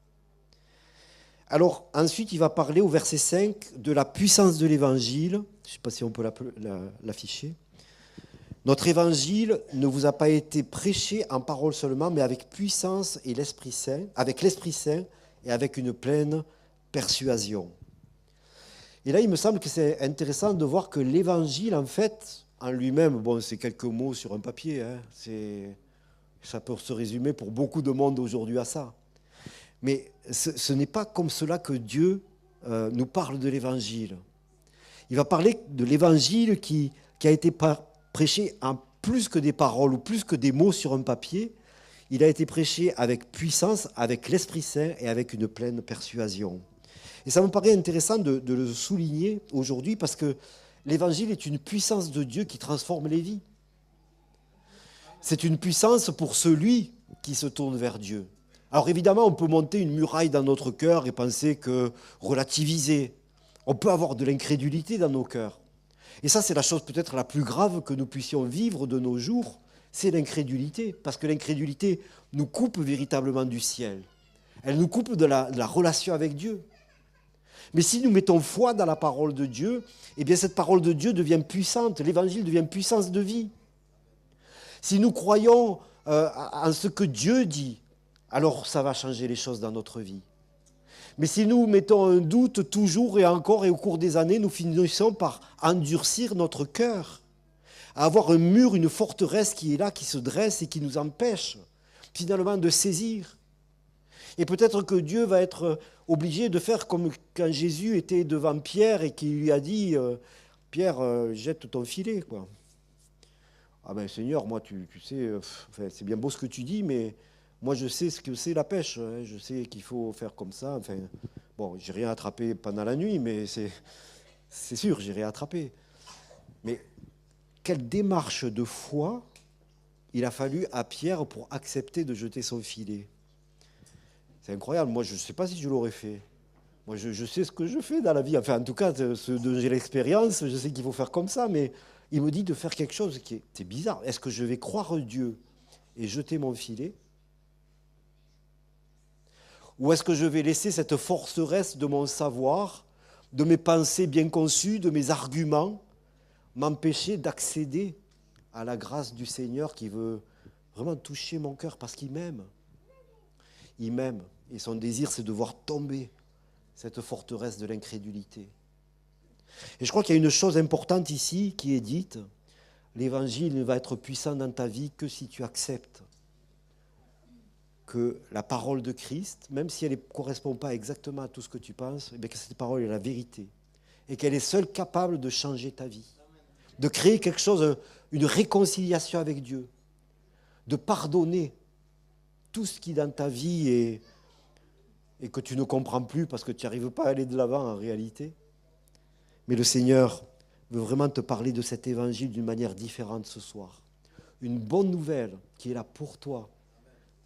Alors, ensuite, il va parler au verset 5 de la puissance de l'Évangile. Je ne sais pas si on peut l'afficher. Notre Évangile ne vous a pas été prêché en parole seulement, mais avec puissance et l'Esprit Saint, avec l'Esprit Saint et avec une pleine persuasion. Et là, il me semble que c'est intéressant de voir que l'Évangile, en fait, en lui-même, bon, c'est quelques mots sur un papier, hein, ça peut se résumer pour beaucoup de monde aujourd'hui à ça. Mais ce n'est pas comme cela que Dieu nous parle de l'Évangile. Il va parler de l'Évangile qui a été prêché en plus que des paroles ou plus que des mots sur un papier. Il a été prêché avec puissance, avec l'Esprit Saint et avec une pleine persuasion. Et ça me paraît intéressant de le souligner aujourd'hui parce que l'Évangile est une puissance de Dieu qui transforme les vies. c'est une puissance pour celui qui se tourne vers Dieu. Alors évidemment, on peut monter une muraille dans notre cœur et penser que relativiser. On peut avoir de l'incrédulité dans nos cœurs. Et ça, c'est la chose peut-être la plus grave que nous puissions vivre de nos jours, c'est l'incrédulité. Parce que l'incrédulité nous coupe véritablement du ciel. Elle nous coupe de la relation avec Dieu. Mais si nous mettons foi dans la parole de Dieu, eh bien cette parole de Dieu devient puissante. L'évangile devient puissance de vie. Si nous croyons en ce que Dieu dit, alors ça va changer les choses dans notre vie. Mais si nous mettons un doute toujours et encore et au cours des années, nous finissons par endurcir notre cœur, à avoir un mur, une forteresse qui est là, qui se dresse et qui nous empêche finalement de saisir. Et peut-être que Dieu va être obligé de faire comme quand Jésus était devant Pierre et qu'il lui a dit « Pierre, jette ton filet, quoi. » Ah ben Seigneur, moi tu sais, c'est bien beau ce que tu dis, mais moi je sais ce que c'est la pêche, hein, je sais qu'il faut faire comme ça. Enfin, bon, j'ai rien attrapé pendant la nuit, mais c'est sûr, j'ai rien attrapé. Mais quelle démarche de foi il a fallu à Pierre pour accepter de jeter son filet. C'est incroyable, moi je ne sais pas si je l'aurais fait. Moi je sais ce que je fais dans la vie, enfin en tout cas j'ai l'expérience, je sais qu'il faut faire comme ça, mais il me dit de faire quelque chose qui est bizarre. Est-ce que je vais croire Dieu et jeter mon filet? Ou est-ce que je vais laisser cette forteresse de mon savoir, de mes pensées bien conçues, de mes arguments, m'empêcher d'accéder à la grâce du Seigneur qui veut vraiment toucher mon cœur parce qu'il m'aime. Il m'aime et son désir c'est de voir tomber cette forteresse de l'incrédulité. Et je crois qu'il y a une chose importante ici qui est dite, l'évangile ne va être puissant dans ta vie que si tu acceptes que la parole de Christ, même si elle ne correspond pas exactement à tout ce que tu penses, eh bien que cette parole est la vérité et qu'elle est seule capable de changer ta vie, de créer quelque chose, une réconciliation avec Dieu, de pardonner tout ce qui dans ta vie est et que tu ne comprends plus parce que tu n'arrives pas à aller de l'avant en réalité. Mais le Seigneur veut vraiment te parler de cet évangile d'une manière différente ce soir. Une bonne nouvelle qui est là pour toi,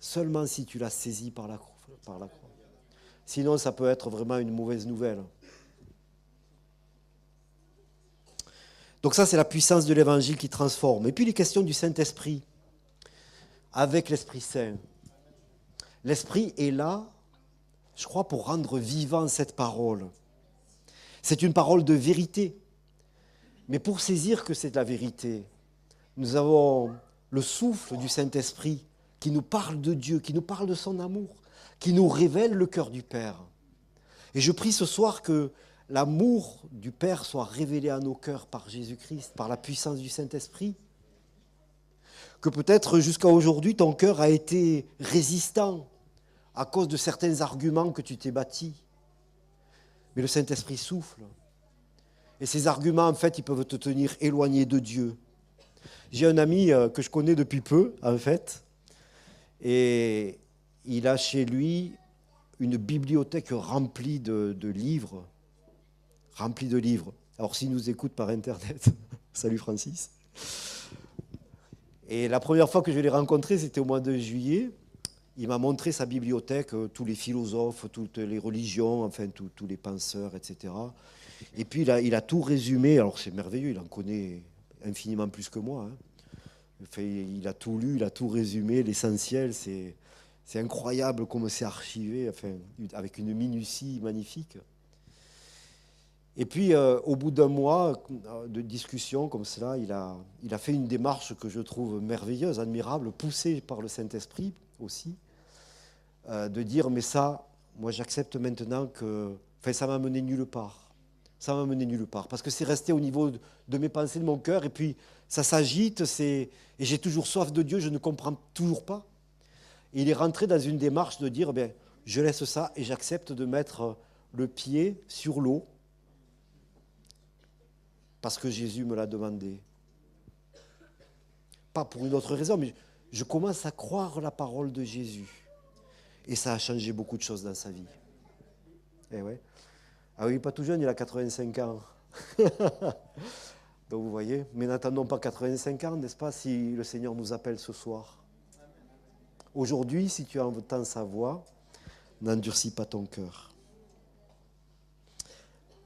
seulement si tu l'as saisie par la croix. Sinon, ça peut être vraiment une mauvaise nouvelle. Donc ça, c'est la puissance de l'évangile qui transforme. Et puis les questions du Saint-Esprit, avec l'Esprit Saint. L'Esprit est là, je crois, pour rendre vivant cette parole. C'est une parole de vérité. Mais pour saisir que c'est la vérité, nous avons le souffle du Saint-Esprit qui nous parle de Dieu, qui nous parle de son amour, qui nous révèle le cœur du Père. Et je prie ce soir que l'amour du Père soit révélé à nos cœurs par Jésus-Christ, par la puissance du Saint-Esprit. Que peut-être jusqu'à aujourd'hui, ton cœur a été résistant à cause de certains arguments que tu t'es bâtis. Mais le Saint-Esprit souffle. Et ces arguments, en fait, ils peuvent te tenir éloigné de Dieu. J'ai un ami que je connais depuis peu, en fait, et il a chez lui une bibliothèque remplie de livres. Remplie de livres. Alors, s'il nous écoute par Internet, salut Francis. Et la première fois que je l'ai rencontré, c'était au mois de juillet. Il m'a montré sa bibliothèque, tous les philosophes, toutes les religions, enfin tous les penseurs, etc. Et puis il a tout résumé. Alors c'est merveilleux, il en connaît infiniment plus que moi. Hein. Enfin, il a tout lu, il a tout résumé, l'essentiel. C'est incroyable comme c'est archivé, enfin, avec une minutie magnifique. Et puis au bout d'un mois de discussion comme cela, il a fait une démarche que je trouve merveilleuse, admirable, poussée par le Saint-Esprit aussi. De dire, mais ça, moi j'accepte maintenant que... Enfin, ça m'a mené nulle part. Ça m'a mené nulle part. Parce que c'est resté au niveau de mes pensées, de mon cœur, et puis ça s'agite, et j'ai toujours soif de Dieu, je ne comprends toujours pas. Et il est rentré dans une démarche de dire, bien, je laisse ça et j'accepte de mettre le pied sur l'eau, parce que Jésus me l'a demandé. Pas pour une autre raison, mais je commence à croire la parole de Jésus. Et ça a changé beaucoup de choses dans sa vie. Eh ouais. Ah oui, pas tout jeune, il a 85 ans. Donc vous voyez, mais n'attendons pas 85 ans, n'est-ce pas, si le Seigneur nous appelle ce soir. Aujourd'hui, si tu entends sa voix, n'endurcis pas ton cœur.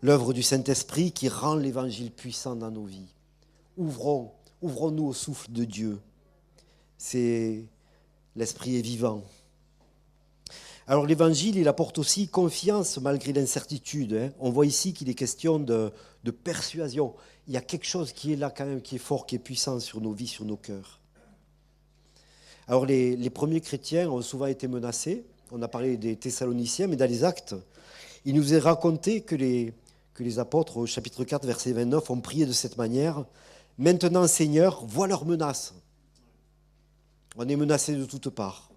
L'œuvre du Saint-Esprit qui rend l'Évangile puissant dans nos vies. Ouvrons-nous au souffle de Dieu. L'Esprit est vivant. Alors l'Évangile, il apporte aussi confiance malgré l'incertitude. On voit ici qu'il est question de persuasion. Il y a quelque chose qui est là quand même, qui est fort, qui est puissant sur nos vies, sur nos cœurs. Alors les premiers chrétiens ont souvent été menacés. On a parlé des Thessaloniciens, mais dans les Actes, il nous est raconté que les apôtres, au chapitre 4, verset 29, ont prié de cette manière. « Maintenant, Seigneur, vois leurs menaces. » On est menacé de toutes parts.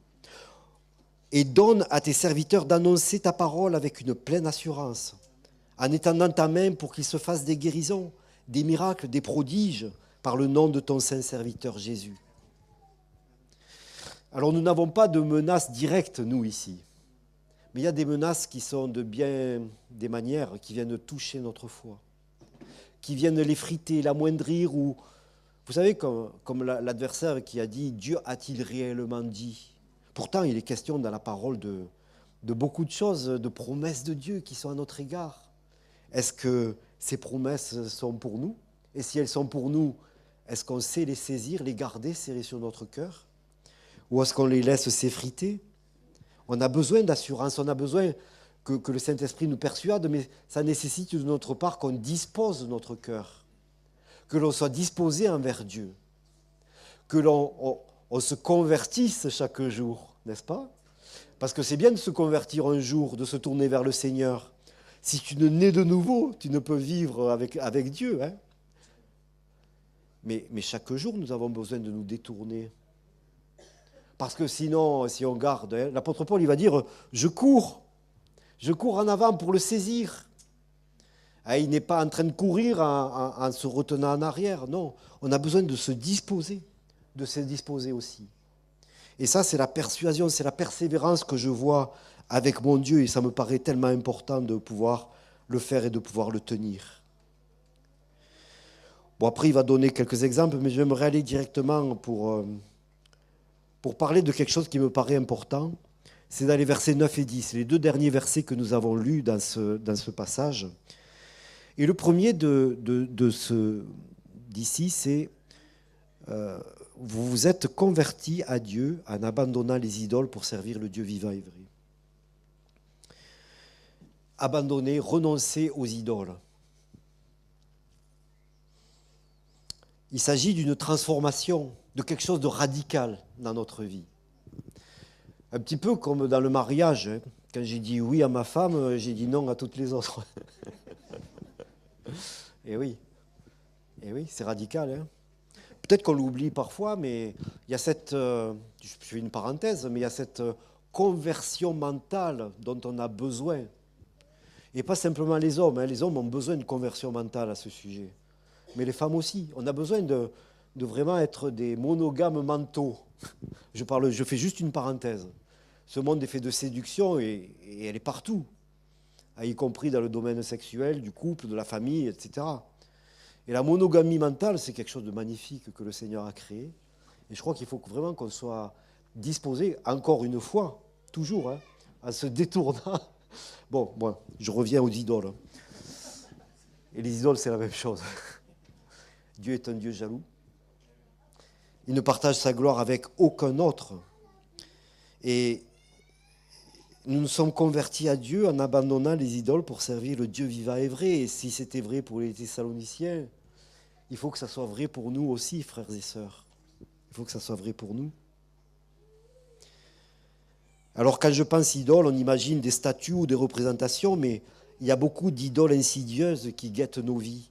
Et donne à tes serviteurs d'annoncer ta parole avec une pleine assurance, en étendant ta main pour qu'il se fasse des guérisons, des miracles, des prodiges, par le nom de ton saint serviteur Jésus. Alors nous n'avons pas de menaces directes, nous, ici. Mais il y a des menaces qui sont de bien des manières, qui viennent toucher notre foi, qui viennent l'effriter, l'amoindrir, ou vous savez, comme l'adversaire qui a dit « Dieu a-t-il réellement dit ?» Pourtant, il est question dans la parole de beaucoup de choses, de promesses de Dieu qui sont à notre égard. Est-ce que ces promesses sont pour nous? Et si elles sont pour nous, est-ce qu'on sait les saisir, les garder, serrer sur notre cœur? Ou est-ce qu'on les laisse s'effriter? On a besoin d'assurance, on a besoin que le Saint-Esprit nous persuade, mais ça nécessite de notre part qu'on dispose notre cœur, que l'on soit disposé envers Dieu, que on se convertisse chaque jour, n'est-ce pas? Parce que c'est bien de se convertir un jour, de se tourner vers le Seigneur. Si tu ne nais de nouveau, tu ne peux vivre avec Dieu. Hein? Mais chaque jour, nous avons besoin de nous détourner. Parce que sinon, si on garde, hein, l'apôtre Paul, il va dire « Je cours en avant pour le saisir ». Il n'est pas en train de courir en se retenant en arrière. Non, on a besoin de se disposer aussi. Et ça, c'est la persuasion, c'est la persévérance que je vois avec mon Dieu. Et ça me paraît tellement important de pouvoir le faire et de pouvoir le tenir. Bon, après, il va donner quelques exemples, mais j'aimerais aller directement pour parler de quelque chose qui me paraît important. C'est dans les versets 9 et 10, les deux derniers versets que nous avons lus dans ce passage. Et le premier d'ici, c'est vous vous êtes convertis à Dieu en abandonnant les idoles pour servir le Dieu vivant et vrai. Abandonner, renoncer aux idoles. Il s'agit d'une transformation, de quelque chose de radical dans notre vie. Un petit peu comme dans le mariage. Hein. Quand j'ai dit oui à ma femme, j'ai dit non à toutes les autres. Et oui, c'est radical. Hein. Peut-être qu'on l'oublie parfois, mais il y a je fais une parenthèse, mais il y a cette conversion mentale dont on a besoin. Et pas simplement les hommes. Hein. Les hommes ont besoin de conversion mentale à ce sujet. Mais les femmes aussi. On a besoin de vraiment être des monogames mentaux. Je fais juste une parenthèse. Ce monde est fait de séduction et elle est partout, y compris dans le domaine sexuel, du couple, de la famille, etc. Et la monogamie mentale, c'est quelque chose de magnifique que le Seigneur a créé. Et je crois qu'il faut vraiment qu'on soit disposé, encore une fois, toujours, hein, en se détournant. Bon, moi, je reviens aux idoles. Et les idoles, c'est la même chose. Dieu est un Dieu jaloux. Il ne partage sa gloire avec aucun autre. Et nous nous sommes convertis à Dieu en abandonnant les idoles pour servir le Dieu vivant et vrai. Et si c'était vrai pour les Thessaloniciens, il faut que ça soit vrai pour nous aussi, frères et sœurs. Il faut que ça soit vrai pour nous. Alors quand je pense idole, on imagine des statues ou des représentations, mais il y a beaucoup d'idoles insidieuses qui guettent nos vies.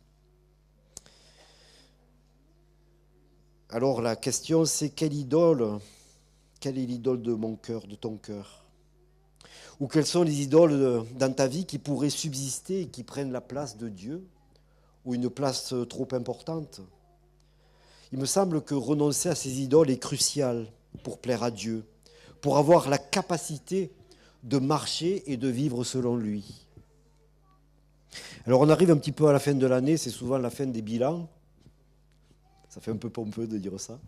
Alors la question c'est quelle est l'idole de mon cœur, de ton cœur? Ou quelles sont les idoles dans ta vie qui pourraient subsister et qui prennent la place de Dieu, ou une place trop importante? Il me semble que renoncer à ces idoles est crucial pour plaire à Dieu, pour avoir la capacité de marcher et de vivre selon lui. Alors on arrive un petit peu à la fin de l'année, c'est souvent la fin des bilans. Ça fait un peu pompeux de dire ça.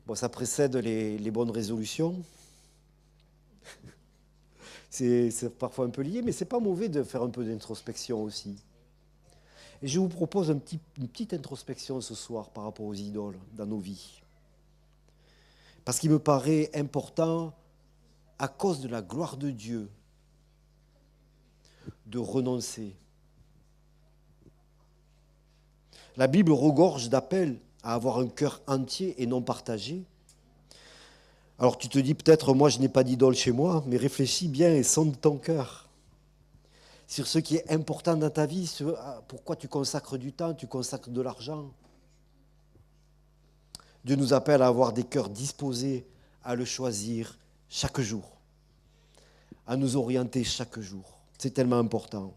Bon, ça précède les bonnes résolutions. C'est parfois un peu lié, mais c'est pas mauvais de faire un peu d'introspection aussi. Et je vous propose une petite introspection ce soir par rapport aux idoles dans nos vies. Parce qu'il me paraît important, à cause de la gloire de Dieu, de renoncer. La Bible regorge d'appels à avoir un cœur entier et non partagé. Alors tu te dis peut-être, moi je n'ai pas d'idole chez moi, mais réfléchis bien et sonde ton cœur sur ce qui est important dans ta vie, pourquoi tu consacres du temps, tu consacres de l'argent. Dieu nous appelle à avoir des cœurs disposés à le choisir chaque jour, à nous orienter chaque jour. C'est tellement important.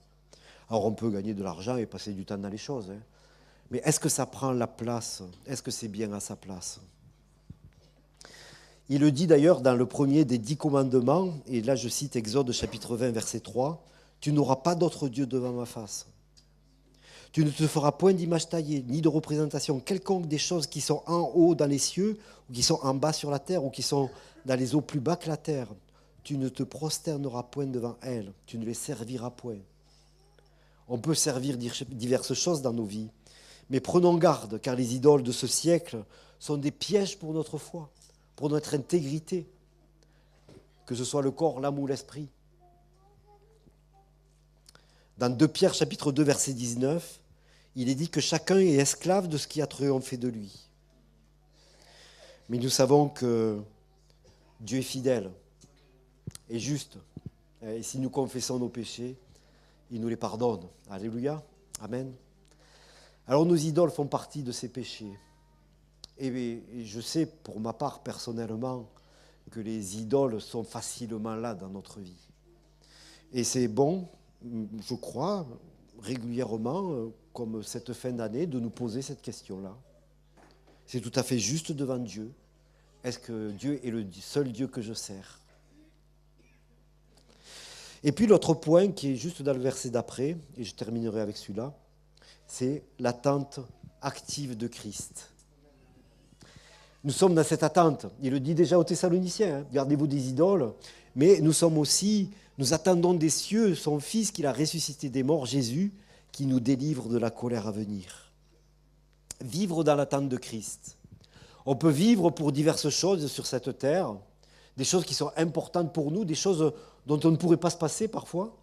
Alors on peut gagner de l'argent et passer du temps dans les choses, hein. Mais est-ce que ça prend la place? Est-ce que c'est bien à sa place? Il le dit d'ailleurs dans le premier des 10 commandements, et là je cite Exode chapitre 20 verset 3, « Tu n'auras pas d'autre Dieu devant ma face. Tu ne te feras point d'image taillée, ni de représentation quelconque des choses qui sont en haut dans les cieux, ou qui sont en bas sur la terre, ou qui sont dans les eaux plus bas que la terre. Tu ne te prosterneras point devant elles, tu ne les serviras point. » On peut servir diverses choses dans nos vies, mais prenons garde, car les idoles de ce siècle sont des pièges pour notre foi, pour notre intégrité, que ce soit le corps, l'âme ou l'esprit. Dans 2 Pierre chapitre 2 verset 19, il est dit que chacun est esclave de ce qui a triomphé de lui. Mais nous savons que Dieu est fidèle et juste. Et si nous confessons nos péchés, il nous les pardonne. Alléluia. Amen. Alors nos idoles font partie de ces péchés. Et je sais pour ma part personnellement que les idoles sont facilement là dans notre vie. Et c'est bon, je crois, régulièrement, comme cette fin d'année, de nous poser cette question-là. C'est tout à fait juste devant Dieu. Est-ce que Dieu est le seul Dieu que je sers? Et puis l'autre point qui est juste dans le verset d'après, et je terminerai avec celui-là, c'est l'attente active de Christ. Nous sommes dans cette attente. Il le dit déjà aux Thessaloniciens, hein, gardez-vous des idoles, mais nous attendons des cieux son Fils qu'il a ressuscité des morts, Jésus, qui nous délivre de la colère à venir. Vivre dans l'attente de Christ. On peut vivre pour diverses choses sur cette terre, des choses qui sont importantes pour nous, des choses dont on ne pourrait pas se passer parfois.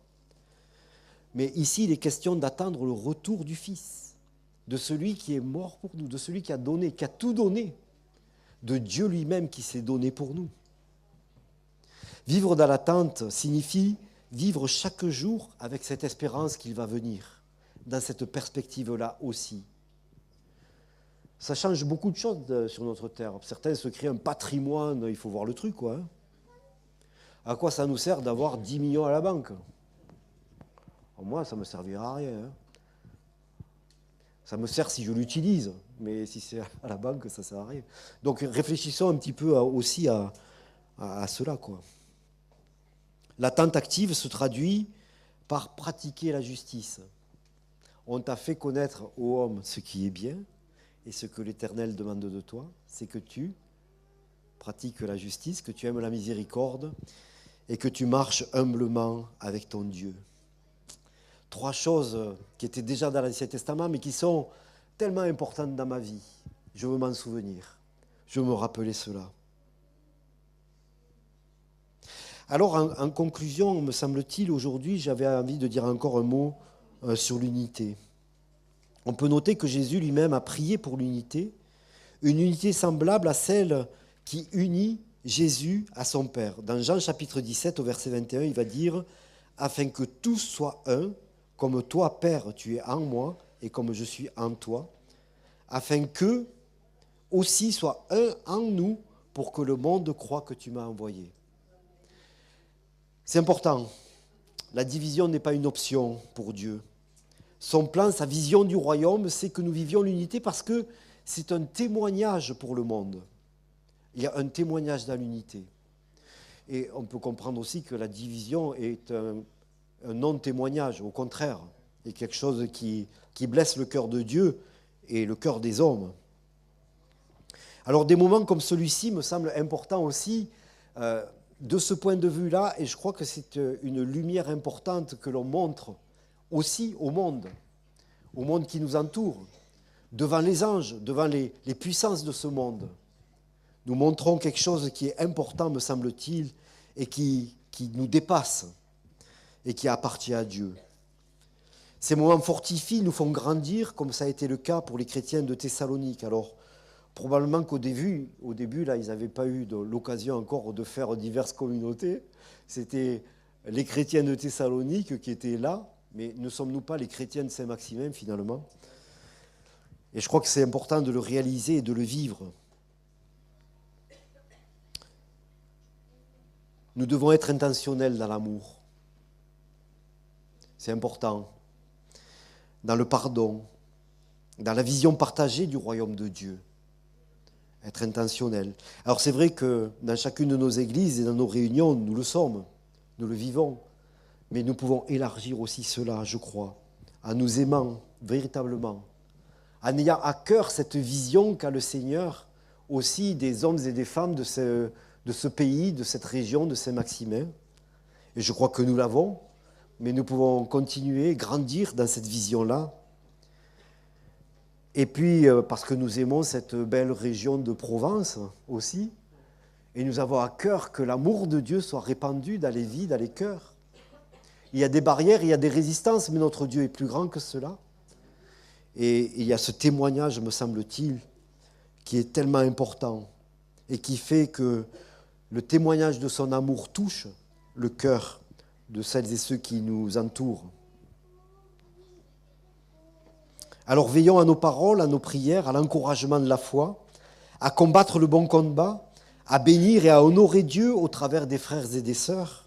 Mais ici, il est question d'attendre le retour du Fils, de celui qui est mort pour nous, de celui qui a donné, qui a tout donné, de Dieu lui-même qui s'est donné pour nous. Vivre dans l'attente signifie vivre chaque jour avec cette espérance qu'il va venir, dans cette perspective-là aussi. Ça change beaucoup de choses sur notre terre. Certains se créent un patrimoine, il faut voir le truc, quoi. À quoi ça nous sert d'avoir 10 millions à la banque? Moi, ça ne me servira à rien. Hein. Ça me sert si je l'utilise, mais si c'est à la banque, ça ne sert à rien. Donc réfléchissons un petit peu aussi à cela, quoi. L'attente active se traduit par pratiquer la justice. On t'a fait connaître, ô homme, ce qui est bien, et ce que l'Éternel demande de toi, c'est que tu pratiques la justice, que tu aimes la miséricorde, et que tu marches humblement avec ton Dieu. 3 choses qui étaient déjà dans l'Ancien Testament, mais qui sont tellement importantes dans ma vie. Je veux m'en souvenir. Je veux me rappeler cela. Alors, en conclusion, me semble-t-il, aujourd'hui, j'avais envie de dire encore un mot sur l'unité. On peut noter que Jésus lui-même a prié pour l'unité, une unité semblable à celle qui unit Jésus à son Père. Dans Jean chapitre 17, au verset 21, il va dire « Afin que tous soient un, comme toi, Père, tu es en moi, et comme je suis en toi, afin qu'eux aussi soient un en nous, pour que le monde croie que tu m'as envoyé. » C'est important. La division n'est pas une option pour Dieu. Son plan, sa vision du royaume, c'est que nous vivions l'unité parce que c'est un témoignage pour le monde. Il y a un témoignage dans l'unité. Et on peut comprendre aussi que la division est un non-témoignage, au contraire, est quelque chose qui blesse le cœur de Dieu et le cœur des hommes. Alors des moments comme celui-ci me semblent importants aussi de ce point de vue-là, et je crois que c'est une lumière importante que l'on montre aussi au monde qui nous entoure, devant les anges, devant les puissances de ce monde. Nous montrons quelque chose qui est important, me semble-t-il, et qui nous dépasse et qui appartient à Dieu. Ces moments fortifient, nous font grandir, comme ça a été le cas pour les chrétiens de Thessalonique. Alors, probablement qu'au début, là, ils n'avaient pas eu l'occasion encore de faire diverses communautés. C'était les chrétiens de Thessalonique qui étaient là, mais ne sommes-nous pas les chrétiens de Saint-Maximin, finalement? Et je crois que c'est important de le réaliser et de le vivre. Nous devons être intentionnels dans l'amour. C'est important. Dans le pardon, dans la vision partagée du royaume de Dieu. Être intentionnel. Alors c'est vrai que dans chacune de nos églises et dans nos réunions, nous le sommes, nous le vivons, mais nous pouvons élargir aussi cela, je crois, en nous aimant véritablement, en ayant à cœur cette vision qu'a le Seigneur aussi des hommes et des femmes de ce pays, de cette région, de Saint-Maximin. Et je crois que nous l'avons, mais nous pouvons continuer, grandir dans cette vision-là. Et puis, parce que nous aimons cette belle région de Provence aussi, et nous avons à cœur que l'amour de Dieu soit répandu dans les vies, dans les cœurs. Il y a des barrières, il y a des résistances, mais notre Dieu est plus grand que cela. Et il y a ce témoignage, me semble-t-il, qui est tellement important et qui fait que le témoignage de son amour touche le cœur de celles et ceux qui nous entourent. Alors veillons à nos paroles, à nos prières, à l'encouragement de la foi, à combattre le bon combat, à bénir et à honorer Dieu au travers des frères et des sœurs.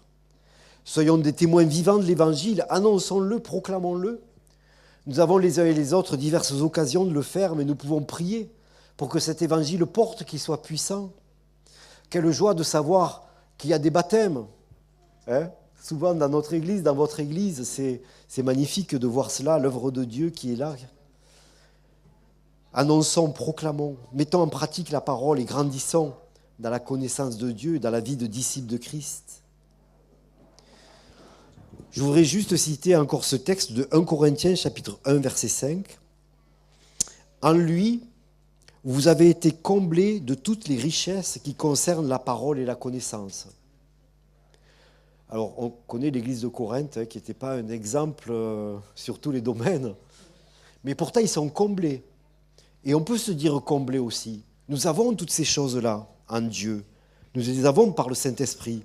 Soyons des témoins vivants de l'Évangile, annonçons-le, proclamons-le. Nous avons les uns et les autres diverses occasions de le faire, mais nous pouvons prier pour que cet Évangile porte, qu'il soit puissant. Quelle joie de savoir qu'il y a des baptêmes. Souvent dans notre Église, dans votre Église, c'est magnifique de voir cela, l'œuvre de Dieu qui est là. Annonçons, proclamons, mettons en pratique la parole et grandissons dans la connaissance de Dieu et dans la vie de disciples de Christ. Je voudrais juste citer encore ce texte de 1 Corinthiens, chapitre 1, verset 5. « En lui, vous avez été comblés de toutes les richesses qui concernent la parole et la connaissance. » Alors, on connaît l'église de Corinthe, qui n'était pas un exemple sur tous les domaines, mais pourtant ils sont comblés. Et on peut se dire comblés aussi. Nous avons toutes ces choses-là en Dieu. Nous les avons par le Saint-Esprit.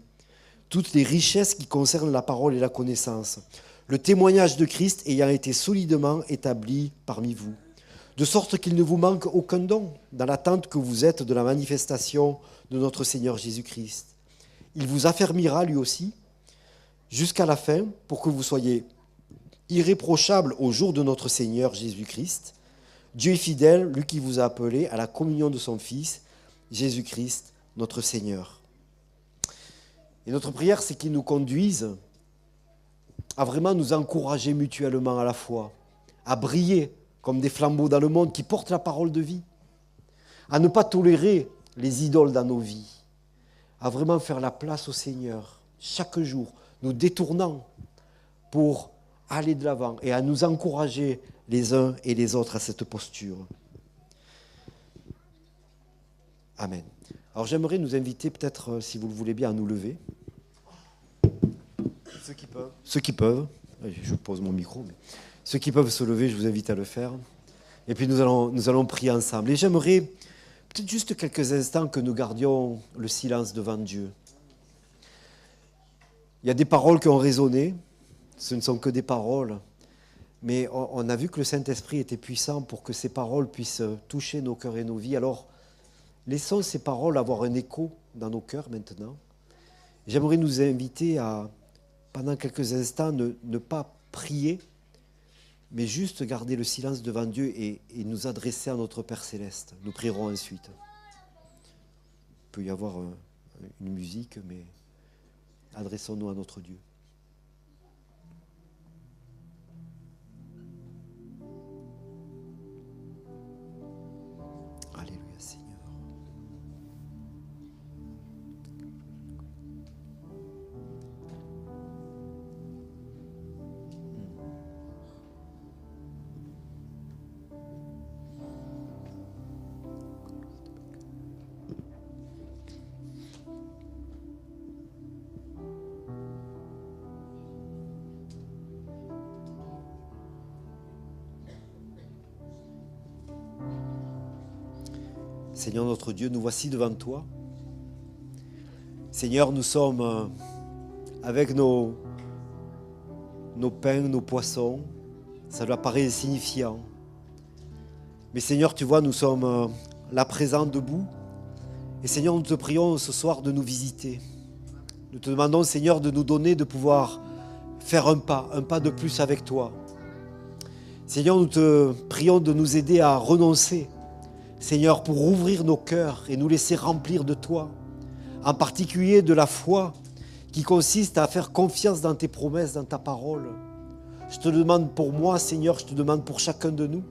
Toutes les richesses qui concernent la parole et la connaissance. Le témoignage de Christ ayant été solidement établi parmi vous. De sorte qu'il ne vous manque aucun don dans l'attente que vous êtes de la manifestation de notre Seigneur Jésus-Christ. Il vous affermira lui aussi jusqu'à la fin pour que vous soyez irréprochables au jour de notre Seigneur Jésus-Christ. Dieu est fidèle, lui qui vous a appelé à la communion de son Fils, Jésus-Christ, notre Seigneur. Et notre prière, c'est qu'il nous conduise à vraiment nous encourager mutuellement à la foi, à briller comme des flambeaux dans le monde qui portent la parole de vie, à ne pas tolérer les idoles dans nos vies, à vraiment faire la place au Seigneur chaque jour, nous détournant pour aller de l'avant et à nous encourager les uns et les autres à cette posture. Amen. Alors j'aimerais nous inviter peut-être, si vous le voulez bien, à nous lever. Ceux qui peuvent. Je pose mon micro, mais ceux qui peuvent se lever, je vous invite à le faire. Et puis nous allons prier ensemble. Et j'aimerais peut-être juste quelques instants que nous gardions le silence devant Dieu. Il y a des paroles qui ont résonné. Ce ne sont que des paroles. Mais on a vu que le Saint-Esprit était puissant pour que ces paroles puissent toucher nos cœurs et nos vies. Alors, laissons ces paroles avoir un écho dans nos cœurs maintenant. J'aimerais nous inviter à, pendant quelques instants, ne pas prier, mais juste garder le silence devant Dieu et nous adresser à notre Père Céleste. Nous prierons ensuite. Il peut y avoir une musique, mais adressons-nous à notre Dieu. Alléluia, Seigneur. Seigneur notre Dieu, nous voici devant toi. Seigneur, nous sommes avec nos pains, nos poissons. Ça doit paraître insignifiant. Mais Seigneur, tu vois, nous sommes là présents, debout. Et Seigneur, nous te prions ce soir de nous visiter. Nous te demandons, Seigneur, de nous donner, de pouvoir faire un pas de plus avec toi. Seigneur, nous te prions de nous aider à renoncer, Seigneur, pour ouvrir nos cœurs et nous laisser remplir de toi, en particulier de la foi qui consiste à faire confiance dans tes promesses, dans ta parole. Je te demande pour moi, Seigneur, je te demande pour chacun de nous,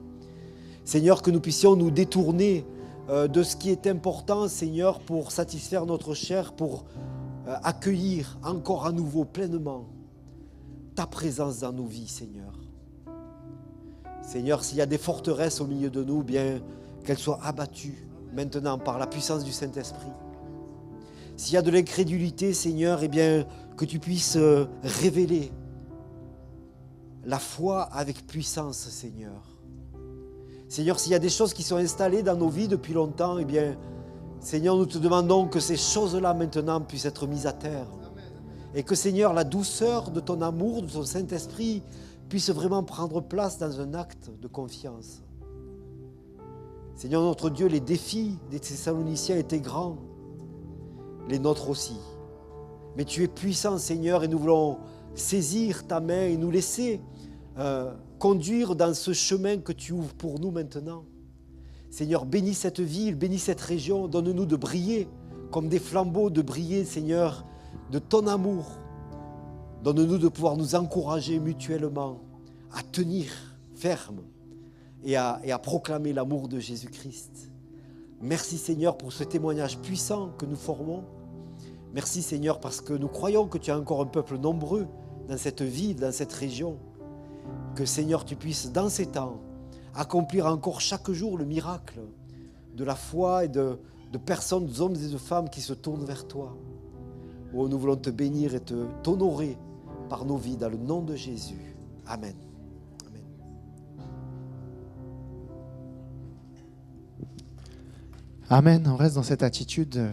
Seigneur, que nous puissions nous détourner de ce qui est important, Seigneur, pour satisfaire notre chair, pour accueillir encore à nouveau pleinement ta présence dans nos vies, Seigneur. Seigneur, s'il y a des forteresses au milieu de nous, bien qu'elles soient abattues maintenant par la puissance du Saint-Esprit. S'il y a de l'incrédulité, Seigneur, eh bien que tu puisses révéler la foi avec puissance, Seigneur. Seigneur, s'il y a des choses qui sont installées dans nos vies depuis longtemps, eh bien, Seigneur, nous te demandons que ces choses-là maintenant puissent être mises à terre. Et que, Seigneur, la douceur de ton amour, de ton Saint-Esprit, puisse vraiment prendre place dans un acte de confiance. Seigneur notre Dieu, les défis des Thessaloniciens étaient grands, les nôtres aussi. Mais tu es puissant, Seigneur, et nous voulons saisir ta main et nous laisser conduire dans ce chemin que tu ouvres pour nous maintenant. Seigneur, bénis cette ville, bénis cette région, donne-nous de briller comme des flambeaux, de briller, Seigneur, de ton amour. Donne-nous de pouvoir nous encourager mutuellement à tenir ferme et à proclamer l'amour de Jésus-Christ. Merci Seigneur pour ce témoignage puissant que nous formons. Merci Seigneur parce que nous croyons que tu as encore un peuple nombreux dans cette ville, dans cette région. Que Seigneur tu puisses dans ces temps accomplir encore chaque jour le miracle de la foi et de personnes, d'hommes et de femmes qui se tournent vers toi. Oh, nous voulons te bénir et t'honorer par nos vies dans le nom de Jésus. Amen. Amen. Amen. On reste dans cette attitude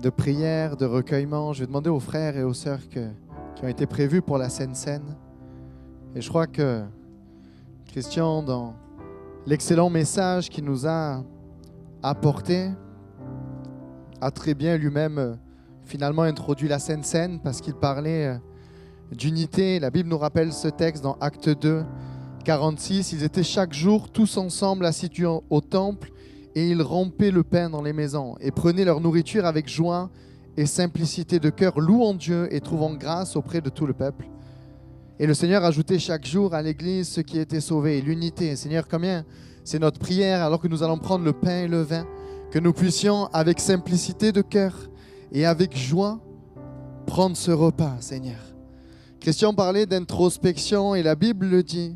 de prière, de recueillement. Je vais demander aux frères et aux sœurs qui ont été prévus pour la Sainte Seine. Et je crois que Christian, dans l'excellent message qu'il nous a apporté, a très bien lui-même finalement introduit la Sainte Seine parce qu'il parlait d'unité. La Bible nous rappelle ce texte dans Actes 2, 46. Ils étaient chaque jour tous ensemble assis au temple et ils rompaient le pain dans les maisons et prenaient leur nourriture avec joie et simplicité de cœur, louant Dieu et trouvant grâce auprès de tout le peuple. Et le Seigneur ajoutait chaque jour à l'Église ceux qui étaient sauvés. L'unité, Seigneur, combien c'est notre prière alors que nous allons prendre le pain et le vin, que nous puissions avec simplicité de cœur et avec joie prendre ce repas, Seigneur. Christian parlait d'introspection et la Bible le dit.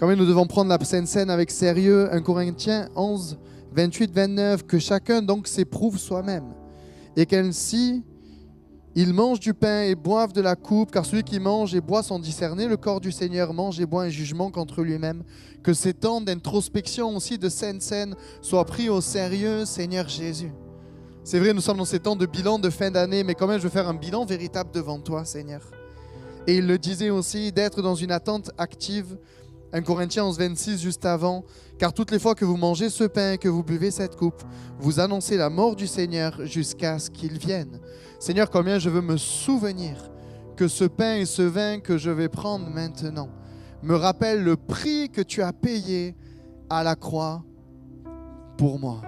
Combien nous devons prendre la Sainte Seine avec sérieux. 1 Corinthiens 11, 28, 29, que chacun donc s'éprouve soi-même et qu'ainsi ils mangent du pain et boivent de la coupe, car celui qui mange et boit sans discerner le corps du Seigneur mange et boit un jugement contre lui-même. Que ces temps d'introspection aussi de Sainte Seine soient pris au sérieux, Seigneur Jésus. C'est vrai, nous sommes dans ces temps de bilan de fin d'année, mais quand même je veux faire un bilan véritable devant toi, Seigneur. Et il le disait aussi, d'être dans une attente active. 1 Corinthiens 11, 26, juste avant. Car toutes les fois que vous mangez ce pain et que vous buvez cette coupe, vous annoncez la mort du Seigneur jusqu'à ce qu'il vienne. Seigneur, combien je veux me souvenir que ce pain et ce vin que je vais prendre maintenant me rappellent le prix que tu as payé à la croix pour moi.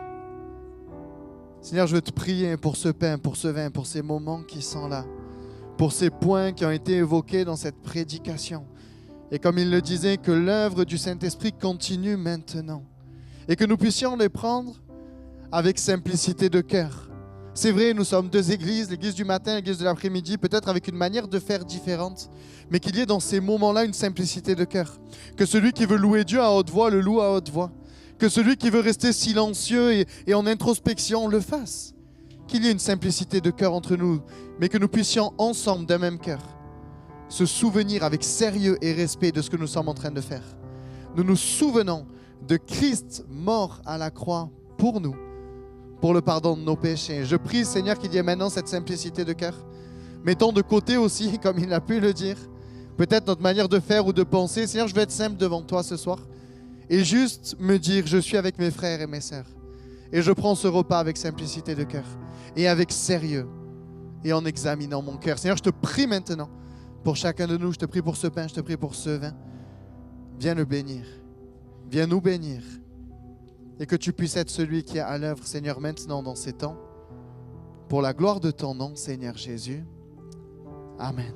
Seigneur, je veux te prier pour ce pain, pour ce vin, pour ces moments qui sont là, pour ces points qui ont été évoqués dans cette prédication. Et comme il le disait, que l'œuvre du Saint-Esprit continue maintenant et que nous puissions les prendre avec simplicité de cœur. C'est vrai, nous sommes deux églises, l'église du matin, l'église de l'après-midi, peut-être avec une manière de faire différente, mais qu'il y ait dans ces moments-là une simplicité de cœur. Que celui qui veut louer Dieu à haute voix le loue à haute voix. Que celui qui veut rester silencieux et en introspection le fasse. Qu'il y ait une simplicité de cœur entre nous, mais que nous puissions ensemble d'un même cœur se souvenir avec sérieux et respect de ce que nous sommes en train de faire. Nous nous souvenons de Christ mort à la croix pour nous, pour le pardon de nos péchés. Je prie, Seigneur, qu'il y ait maintenant cette simplicité de cœur. Mettons de côté aussi, comme il a pu le dire, peut-être notre manière de faire ou de penser. Seigneur, je vais être simple devant toi ce soir et juste me dire, je suis avec mes frères et mes sœurs. Et je prends ce repas avec simplicité de cœur et avec sérieux et en examinant mon cœur. Seigneur, je te prie maintenant pour chacun de nous. Je te prie pour ce pain, je te prie pour ce vin. Viens le bénir. Viens nous bénir. Et que tu puisses être celui qui est à l'œuvre, Seigneur, maintenant dans ces temps. Pour la gloire de ton nom, Seigneur Jésus. Amen.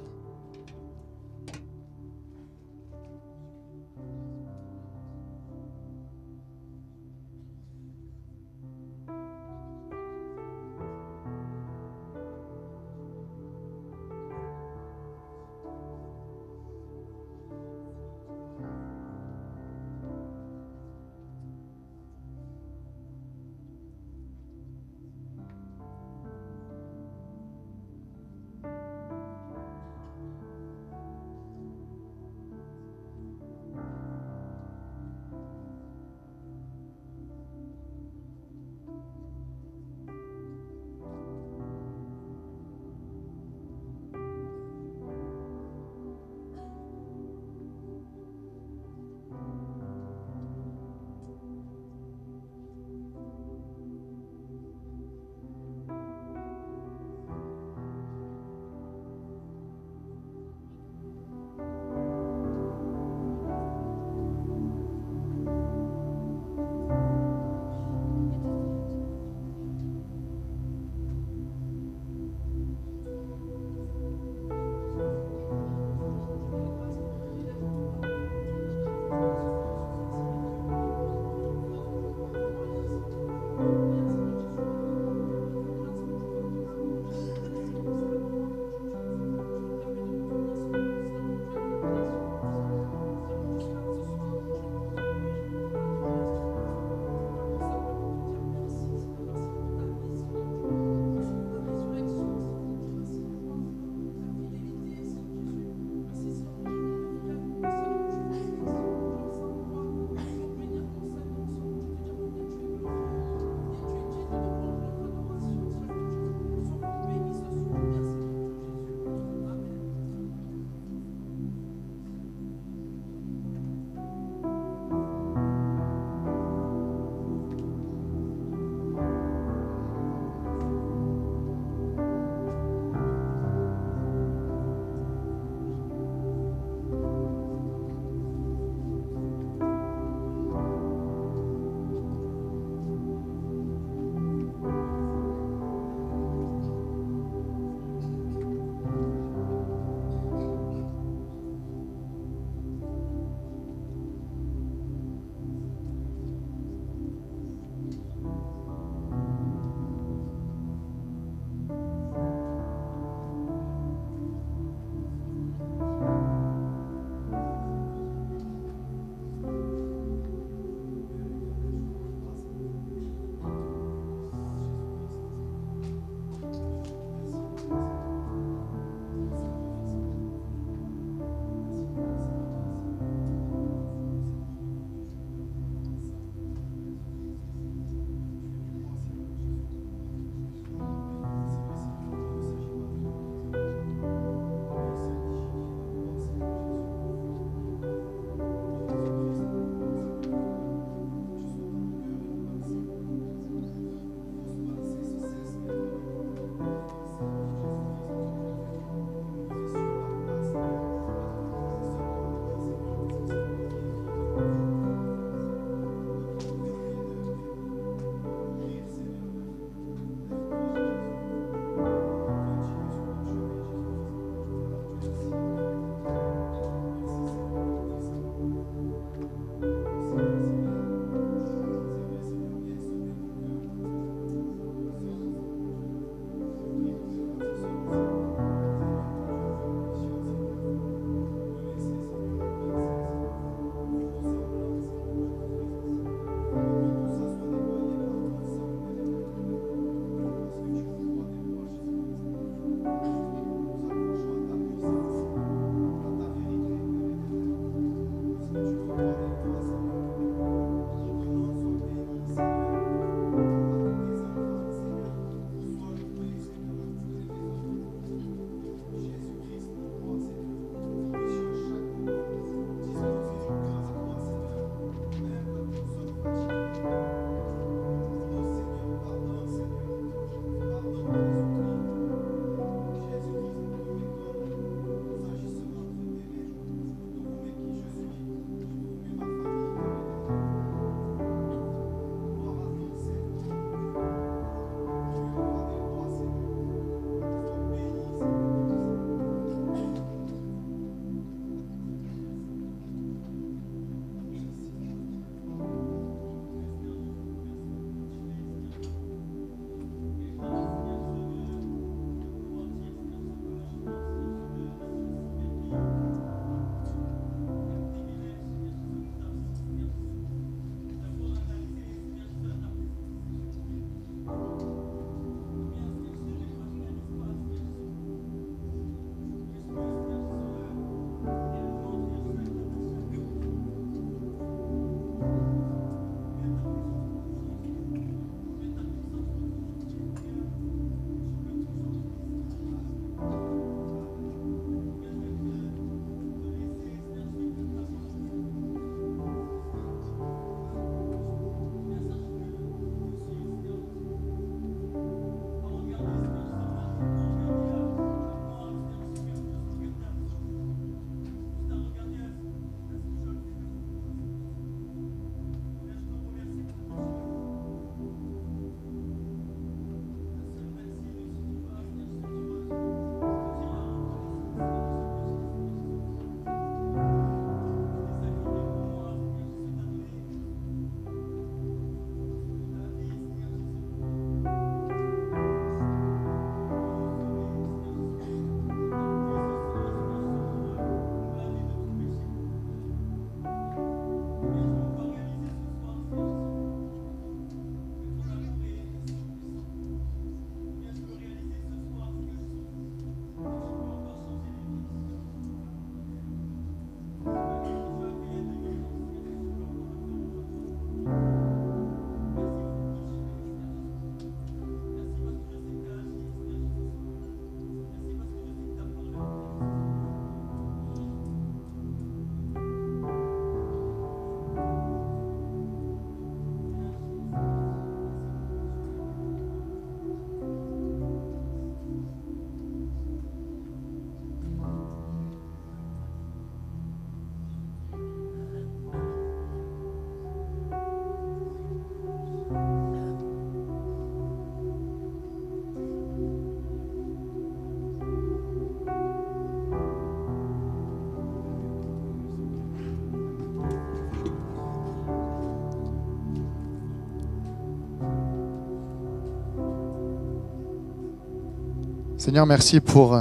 Seigneur, merci pour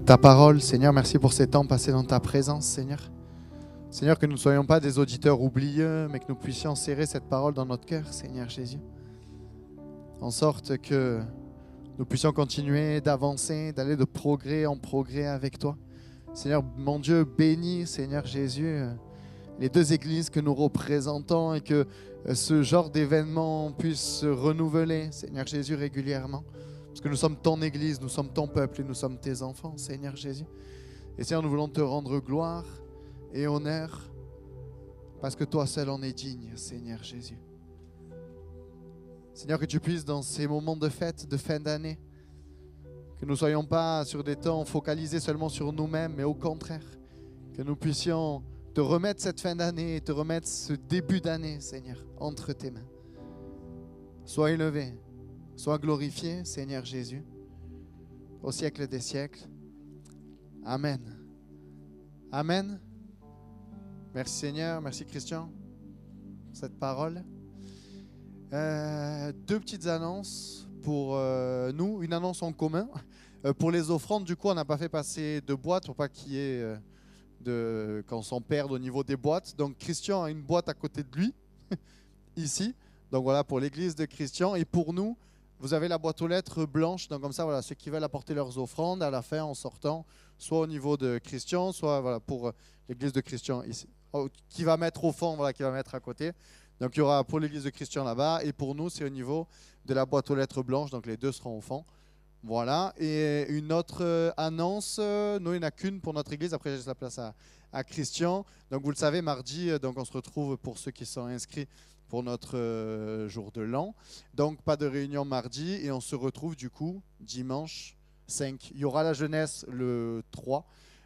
ta parole. Seigneur, merci pour ces temps passés dans ta présence, Seigneur. Seigneur, que nous ne soyons pas des auditeurs oublieux, mais que nous puissions serrer cette parole dans notre cœur, Seigneur Jésus. En sorte que nous puissions continuer d'avancer, d'aller de progrès en progrès avec toi. Seigneur, mon Dieu, bénis, Seigneur Jésus, les deux églises que nous représentons et que ce genre d'événement puisse se renouveler, Seigneur Jésus, régulièrement. Parce que nous sommes ton église, nous sommes ton peuple et nous sommes tes enfants, Seigneur Jésus. Et Seigneur, nous voulons te rendre gloire et honneur parce que toi seul en es digne, Seigneur Jésus. Seigneur, que tu puisses dans ces moments de fête, de fin d'année, que nous ne soyons pas sur des temps focalisés seulement sur nous-mêmes, mais au contraire, que nous puissions te remettre cette fin d'année et te remettre ce début d'année, Seigneur, entre tes mains. Sois élevé, sois glorifié, Seigneur Jésus, au siècle des siècles. Amen. Amen. Merci Seigneur, merci Christian pour cette parole. Deux petites annonces pour nous, une annonce en commun. Pour les offrandes, du coup, on n'a pas fait passer de boîte pour pas qu'il y ait qu'on s'en perde au niveau des boîtes. Donc Christian a une boîte à côté de lui, ici. Donc voilà, pour l'église de Christian. Et pour nous, vous avez la boîte aux lettres blanche. Donc comme ça, voilà, ceux qui veulent apporter leurs offrandes à la fin en sortant, soit au niveau de Christian, soit voilà, pour l'église de Christian ici. Qui va mettre au fond, voilà, qui va mettre à côté. Donc il y aura pour l'église de Christian là-bas. Et pour nous, c'est au niveau de la boîte aux lettres blanche. Donc les deux seront au fond. Voilà. Et une autre annonce, nous, il n'y en a qu'une pour notre église. Après, je laisse la place à Christian. Donc vous le savez, mardi, donc on se retrouve pour ceux qui sont inscrits pour notre jour de l'an. Donc pas de réunion mardi et on se retrouve du coup dimanche 5. Il y aura la jeunesse le 3.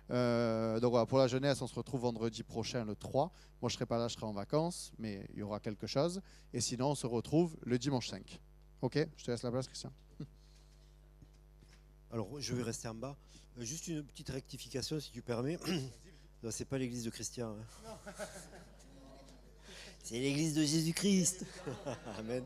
Donc voilà, pour la jeunesse, on se retrouve vendredi prochain le 3. Moi, je ne serai pas là, je serai en vacances, mais il y aura quelque chose. Et sinon, on se retrouve le dimanche 5. Ok, je te laisse la place, Christian. Alors, je vais rester en bas. Juste une petite rectification, si tu permets. Non, c'est pas l'église de Christian. Hein. C'est l'église de Jésus-Christ. Amen.